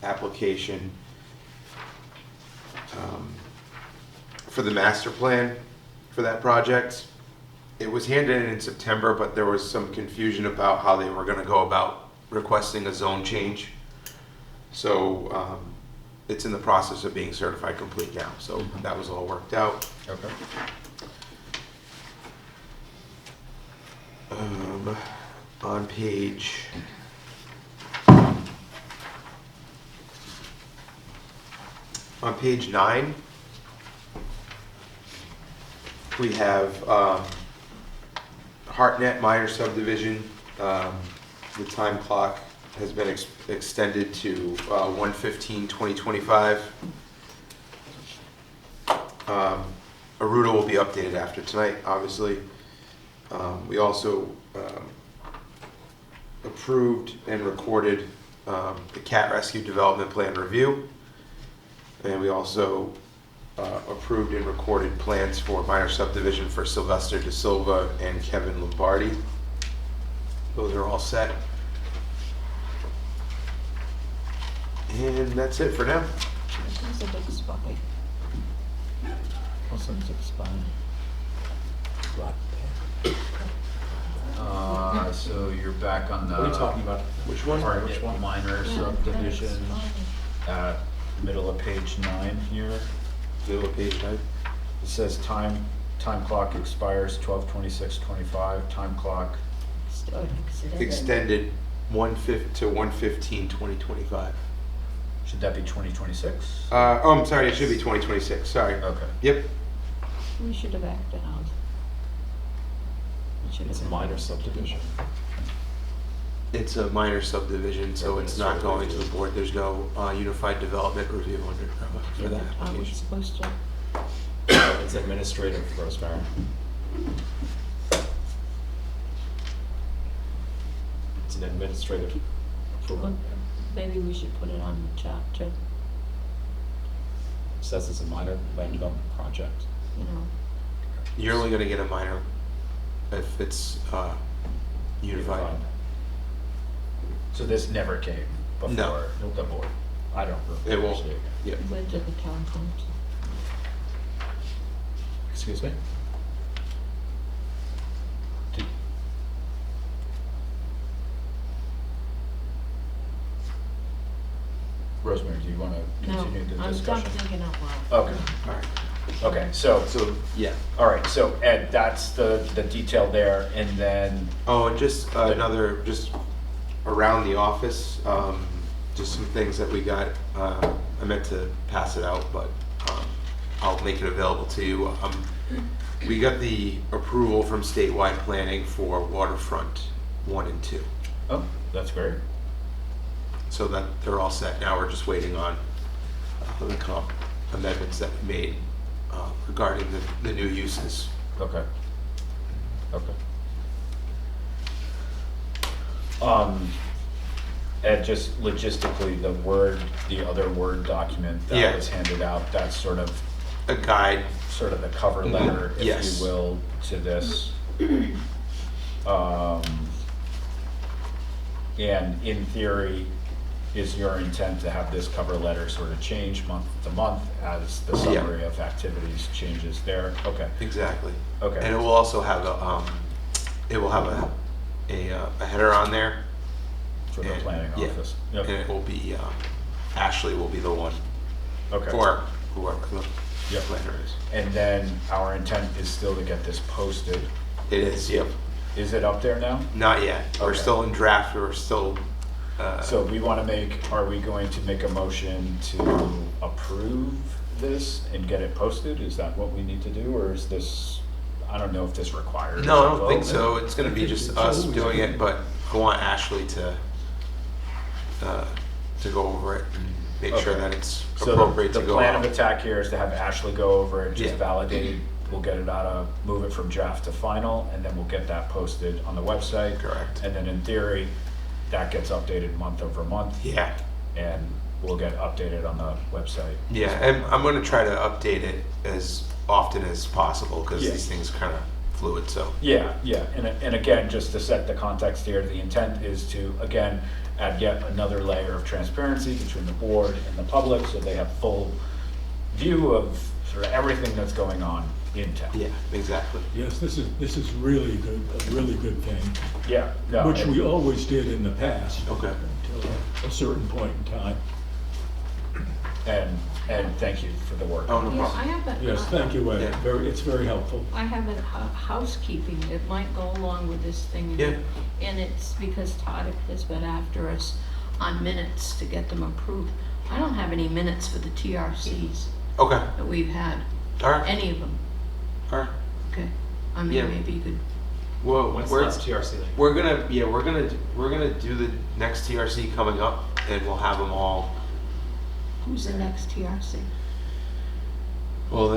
application for the master plan for that project. It was handed in September, but there was some confusion about how they were going to go about requesting a zone change. So it's in the process of being certified complete now, so that was all worked out. Okay. on page on page 9, we have Hartnett minor subdivision. The time clock has been extended to 1/15/2025. Aruda will be updated after tonight, obviously. We also approved and recorded the cat rescue development plan review. And we also approved and recorded plans for minor subdivision for Sylvester De Silva and Kevin Lombardi. Those are all set. And that's it for now. This is a big spotty. So you're back on the. What are you talking about? Which one? Which one? Minor subdivision, middle of page 9 here. Middle of page 9. It says time clock expires 12/26/25, time clock. Extended 1/15/2025. Should that be 2026? I'm sorry, it should be 2026, sorry. Okay. Yep. We should have acted out. It should It's a have minor been. subdivision. It's a minor subdivision, so it's not going to the board. There's no unified development review under for that Are we application. supposed to? It's administrative, Rosemary. It's an administrative approval. Well, maybe we should put it on the chart too, It says it's a minor land development project. you know. You're only gonna get a minor if it's unified. So this never came before No. the board? I don't remember. It won't. seeing it. Yep. Went to the town council. Excuse me? Rosemary, do you want to No, continue the I'm discussion? done thinking out loud. Okay, All right. okay, so, Yeah. all right, so Ed, that's the detail there, and then, Oh, and just another, just around the office, just some things that we got. I meant to pass it out, but I'll make it available to you. We got the approval from statewide planning for waterfront 1 and 2. oh, that's great. So that they're all set now. We're just waiting on the comp amendments that we made regarding the new uses. Okay. Okay. Ed, just logistically, the other Word document Yeah. that was handed out, that's sort of A guide. sort of the cover letter, if Yes. you will, to this. And in theory, is your intent to have this cover letter sort of change month to month as the Yeah. summary of activities changes there? Okay, Exactly. okay. And it will also have a header on there. For the and- planning yeah. office. And Yep. it will be, Ashley will be the one, Okay. or whoever the Yep. planner is. And then our intent is still to get this posted. It is, yep. Is it up there now? Not yet. We're Okay. still in draft, we're still, So we want to are we going to make a motion to approve this and get it posted? Is that what we need to do, or is this, I don't know if this requires. no, I a don't think vote. so. It's gonna be just us doing it, but I want Ashley to go over it and make sure Okay. that it's So appropriate the to go plan out. of attack here is to have Ashley go over it, just Yeah. validate, we'll get it move it from draft to final, and then we'll get that posted on the website. Correct. And then in theory, that gets updated month over month. Yeah. And will get updated on the website. Yeah, and I'm gonna try to update it as often as possible, because Yeah. these things are kind of fluid, so. Yeah, yeah, and again, just to set the context here, the intent is to, again, add yet another layer of transparency between the board and the public, so they have full view of sort of everything that's going on in town. Yeah, exactly. Yes, this is really good, a really good thing, Yeah, no, which we always did in the past. Okay. Until a certain point in time. And thank you for the work. Oh, no Yeah, I problem. have a. Yes, thank you, Ed. Yeah. It's very helpful. I have a housekeeping that might go along with this thing. Yeah. And it's because Todd has been after us on minutes to get them approved. I don't have any minutes for the TRCs Okay, that we've had, all right, any of them, all right. okay? I mean, Yeah. maybe you could, Well, When's the last TRC thing? we're gonna do the next TRC coming up, and we'll have them all. who's the next TRC? Well,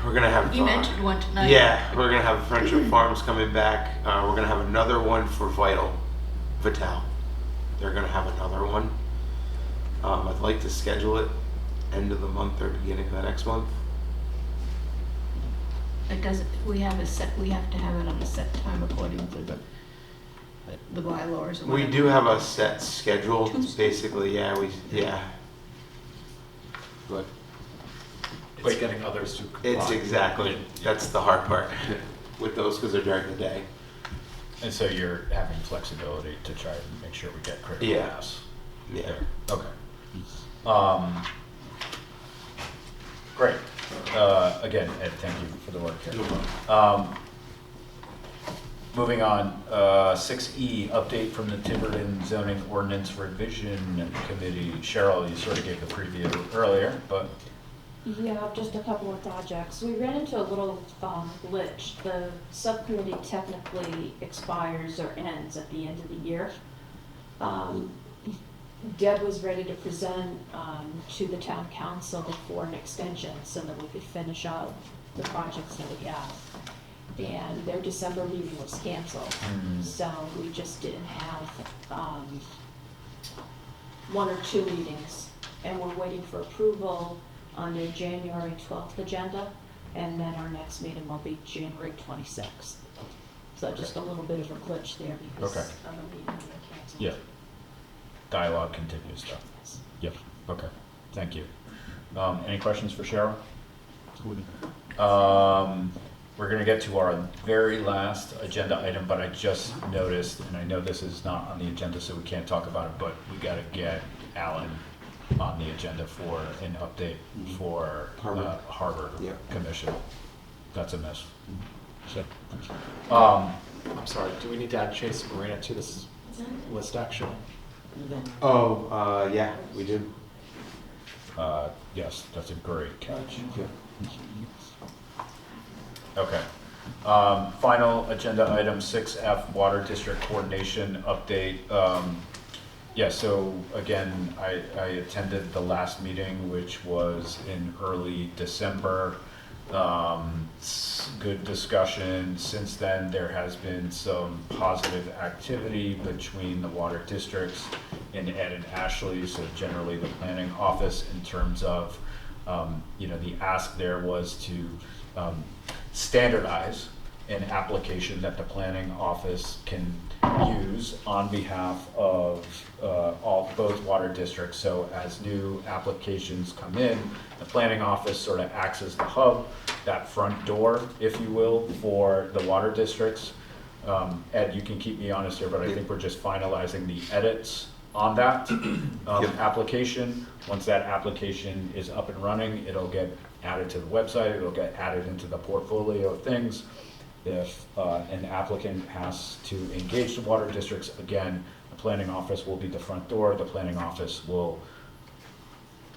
we're gonna have. You mentioned one tonight. Yeah, we're gonna have Friendship Farms coming back. We're gonna have another one for Vital. They're gonna have another one. I'd like to schedule it end of the month or beginning of the next month. It doesn't, we have to have it on a set time according to the bylaws or We whatever. do have a set schedule, Tuesday. basically, yeah. But It's getting others to comply. it's exactly, that's the hard part with those, because they're during the day. And so you're having flexibility to try and make sure we get critical Yeah. mass. Yeah. there. Okay. Great. Again, Ed, thank you for the work here. No problem. Moving on, 6E, update from the Tiverton Zoning Ordinance Revision Committee. Cheryl, you sort of gave the preview earlier, but Yeah, just a couple of projects. We ran into a little glitch. The subcommittee technically expires or ends at the end of the year. Deb was ready to present to the town council for an extension so that we could finish out the projects that we have. And their December meeting was canceled, so we just didn't have one or two meetings. And we're waiting for approval on their January 12th agenda, and then our next meeting will be January 26th. So just a little bit of a glitch there because Okay. of the meeting being canceled. yeah, dialogue continues though. Yep, okay, thank you. Any questions for Cheryl? We're gonna get to our very last agenda item, but I just noticed, and I know this is not on the agenda, so we can't talk about it, but we gotta get Alan on the agenda for an update for Harbor Yep. Commission. That's a miss. I'm sorry, do we need to add Chase Marina to this list actually? Oh, yeah, we do. Yes, that's a great catch. Yeah. Okay. Final agenda item 6F, Water District Coordination Update. Yeah, so again, I attended the last meeting, which was in early December. Good discussion. Since then, there has been some positive activity between the water districts and Ed and Ashley, so generally the planning office in terms of, the ask there was to standardize an application that the planning office can use on behalf of both water districts. So as new applications come in, the planning office sort of acts as the hub, that front door, if you will, for the water districts. Ed, you can keep me honest here, but I think we're just finalizing the edits on that application. Once that application is up and running, it'll get added to the website, it'll get added into the portfolio of things. If an applicant has to engage the water districts, again, the planning office will be the front door. The planning office will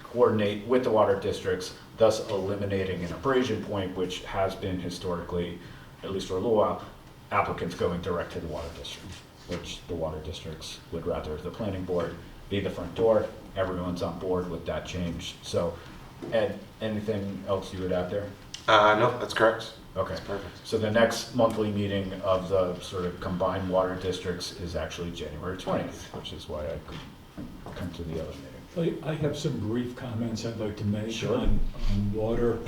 coordinate with the water districts, thus eliminating an abrasion point, which has been historically, at least for a little while, applicants going direct to the water district, which the water districts would rather the planning board be the front door. Everyone's on board with that change. So, Ed, anything else you would add there? No, that's correct. Okay. That's perfect. So the next monthly meeting of the sort of combined water districts is actually January 20th, which is why I could come to the other meeting. I have some brief comments I'd like to make Sure. on water.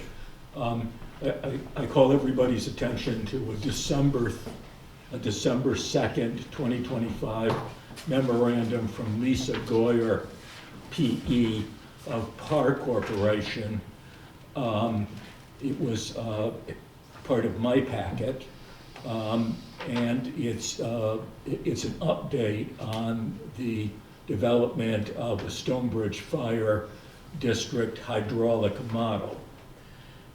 I call everybody's attention to a December 2nd, 2025 memorandum from Lisa Goyer, PE, of Par Corporation. It was part of my packet, and it's an update on the development of the Stonebridge Fire district hydraulic model.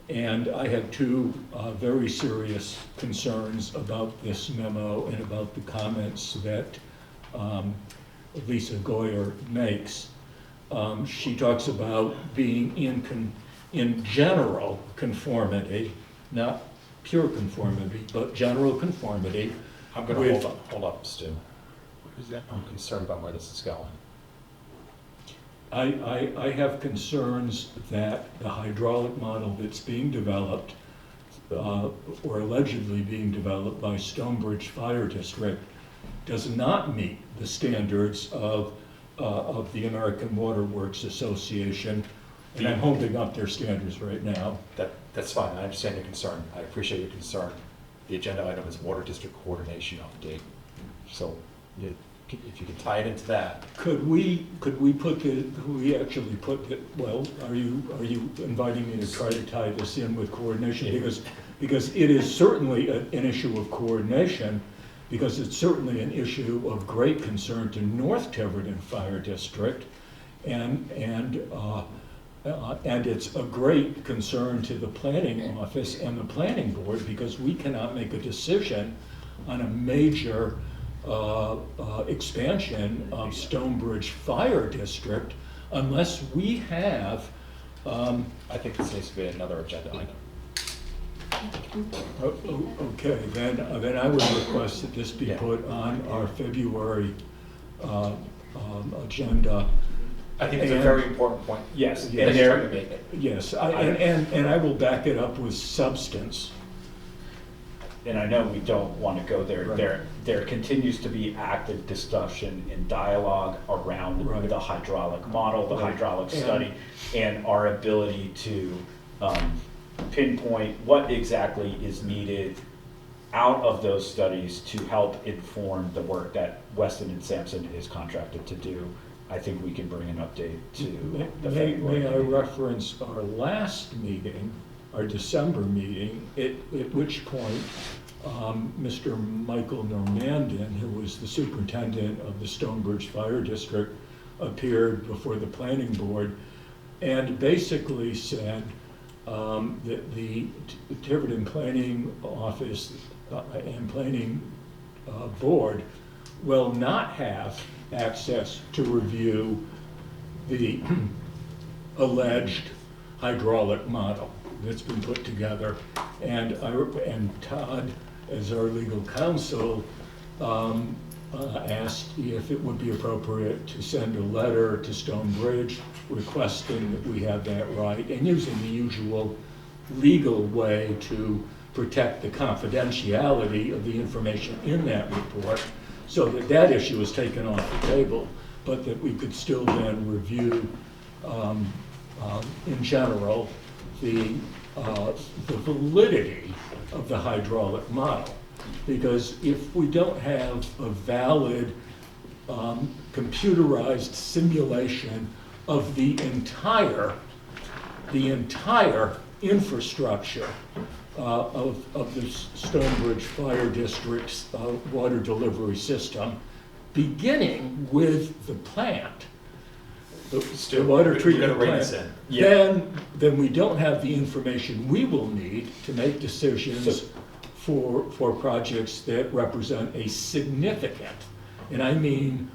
And I had two very serious concerns about this memo and about the comments that Lisa Goyer makes. She talks about being in general conformity, not pure conformity, but general conformity. I'm going with- to hold up, Stu. I'm concerned about where this is going. I have concerns that the hydraulic model that's being developed, or allegedly being developed by Stonebridge Fire District, does not meet the standards of the American Water Works Association, and I'm holding up their standards right now. That's fine, I understand your concern, I appreciate your concern. The agenda item is water district coordination update. So if you can tie it into that. Could we actually put it, well, are you inviting me to try to tie this in with coordination? Because it is certainly an issue of coordination, because it's certainly an issue of great concern to North Tiverton Fire District, and it's a great concern to the planning office and the planning board, because we cannot make a decision on a major expansion of Stonebridge Fire District unless we have. I think this needs to be another agenda item. Okay, then I would request that this be put on our February agenda. I think it's a very important point. Yes, and trying to make it. Yes, and I will back it up with substance. And I know we don't want to go there. Right. There continues to be active discussion and dialogue around Right. the hydraulic model, the Right. hydraulic study, and our ability to pinpoint what exactly is needed out of those studies to help inform the work that Weston and Sampson is contracted to do. I think we can bring an update to the February. May I reference our last meeting, our December meeting, at which point Mr. Michael Normandin, who was the superintendent of the Stonebridge Fire District, appeared before the planning board and basically said that the Tiverton Planning Office and Planning Board will not have access to review the alleged hydraulic model that's been put together. And Todd, as our legal counsel, asked if it would be appropriate to send a letter to Stonebridge requesting that we have that right, and using the usual legal way to protect the confidentiality of the information in that report, so that that issue is taken off the table, but that we could still then review in general the validity of the hydraulic model. Because if we don't have a valid computerized simulation of the entire infrastructure of the Stonebridge Fire District's water delivery system, beginning with the plant, the water treatment plant, then we don't have the information we will need to make decisions for projects that represent a significant, and I mean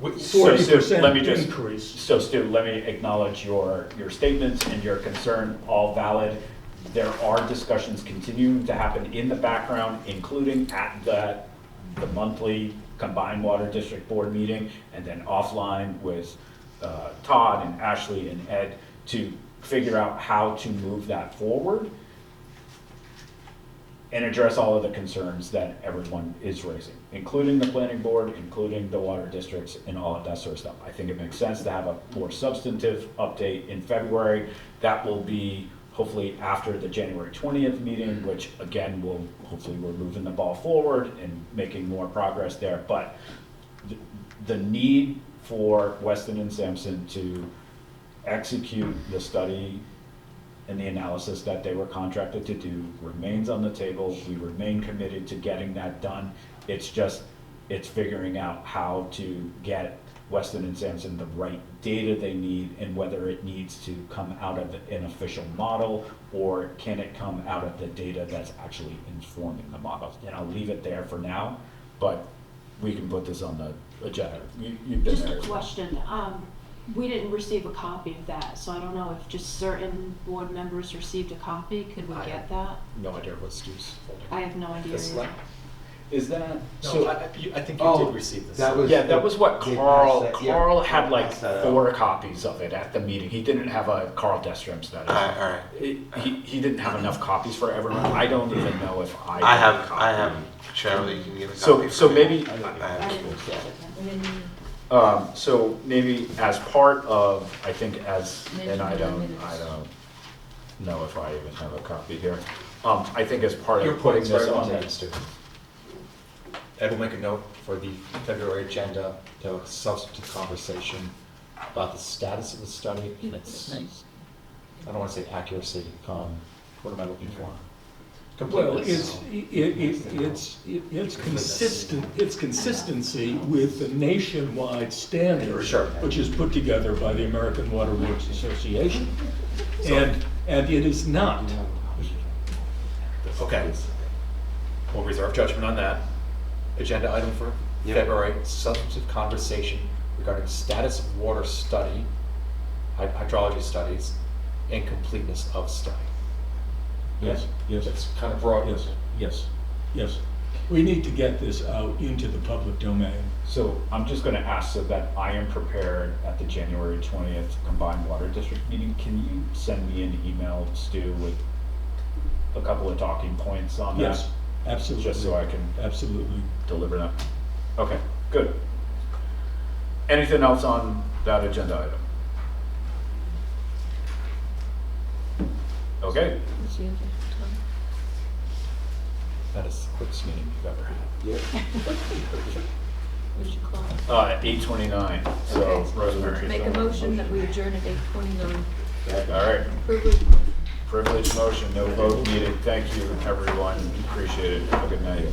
40% increase. So Stu, let me acknowledge your statements and your concern, all valid. There are discussions continuing to happen in the background, including at the monthly combined water district board meeting, and then offline with Todd and Ashley and Ed to figure out how to move that forward and address all of the concerns that everyone is raising, including the planning board, including the water districts, and all of that sort of stuff. I think it makes sense to have a more substantive update in February. That will be hopefully after the January 20th meeting, which again will, hopefully we're moving the ball forward and making more progress there. But the need for Weston and Sampson to execute the study and the analysis that they were contracted to do remains on the table. We remain committed to getting that done. It's figuring out how to get Weston and Sampson the right data they need, and whether it needs to come out of an official model, or can it come out of the data that's actually informing the model. And I'll leave it there for now, but we can put this on the agenda. You've been Just there a as well. question, we didn't receive a copy of that, so I don't know if just certain board members received a copy, could we get that? No idea what Stu's folder. I have no idea. This either. one? Is that, So I think you Oh, did receive this. that was- yeah, that was what They Carl, passed that, yeah. Carl had like Passed that out. 4 copies of it at the meeting. He didn't have a, Carl Destrem's that is. All right. He didn't have enough copies for everyone. I don't even know if I. I have a have, copy. Cheryl, you can get a So, copy. so for me. maybe, I I have didn't it. get it. so maybe as part of, I think as, and I don't know if I even have a copy here. I think as part Your of putting point's this very well on taken, the, Stu. Ed will make a note for the February agenda to have a substantive conversation about the status of the study and its, Nice. I don't want to say accuracy, what am I looking for? Well, Completeness. it's consistent, it's consistency with the nationwide standard. Sure. Which is put together by the American Water Works Association. And it is not. Okay. We'll reserve judgment on that. Agenda item for Yep. February, substantive conversation regarding status of water study, hydrology studies, and completeness of study. Yes, yes. It's kind of broad. Yes, yes, yes. We need to get this out into the public domain. so I'm just gonna ask so that I am prepared at the January 20th combined water district meeting. Can you send me an email, Stu, with a couple of talking points on that? Yes, absolutely. Just so I can Absolutely. deliver them. Okay, good. Anything else on that agenda item? Okay, What's the other time? That is the quickest meeting you've ever had. What'd you call it? 8:29, so Okay. Rosemary. Make a motion that we adjourn at 8:29. All right, Privilege. privilege motion, no vote needed. Thank you, everyone. Appreciate it. Have a good night.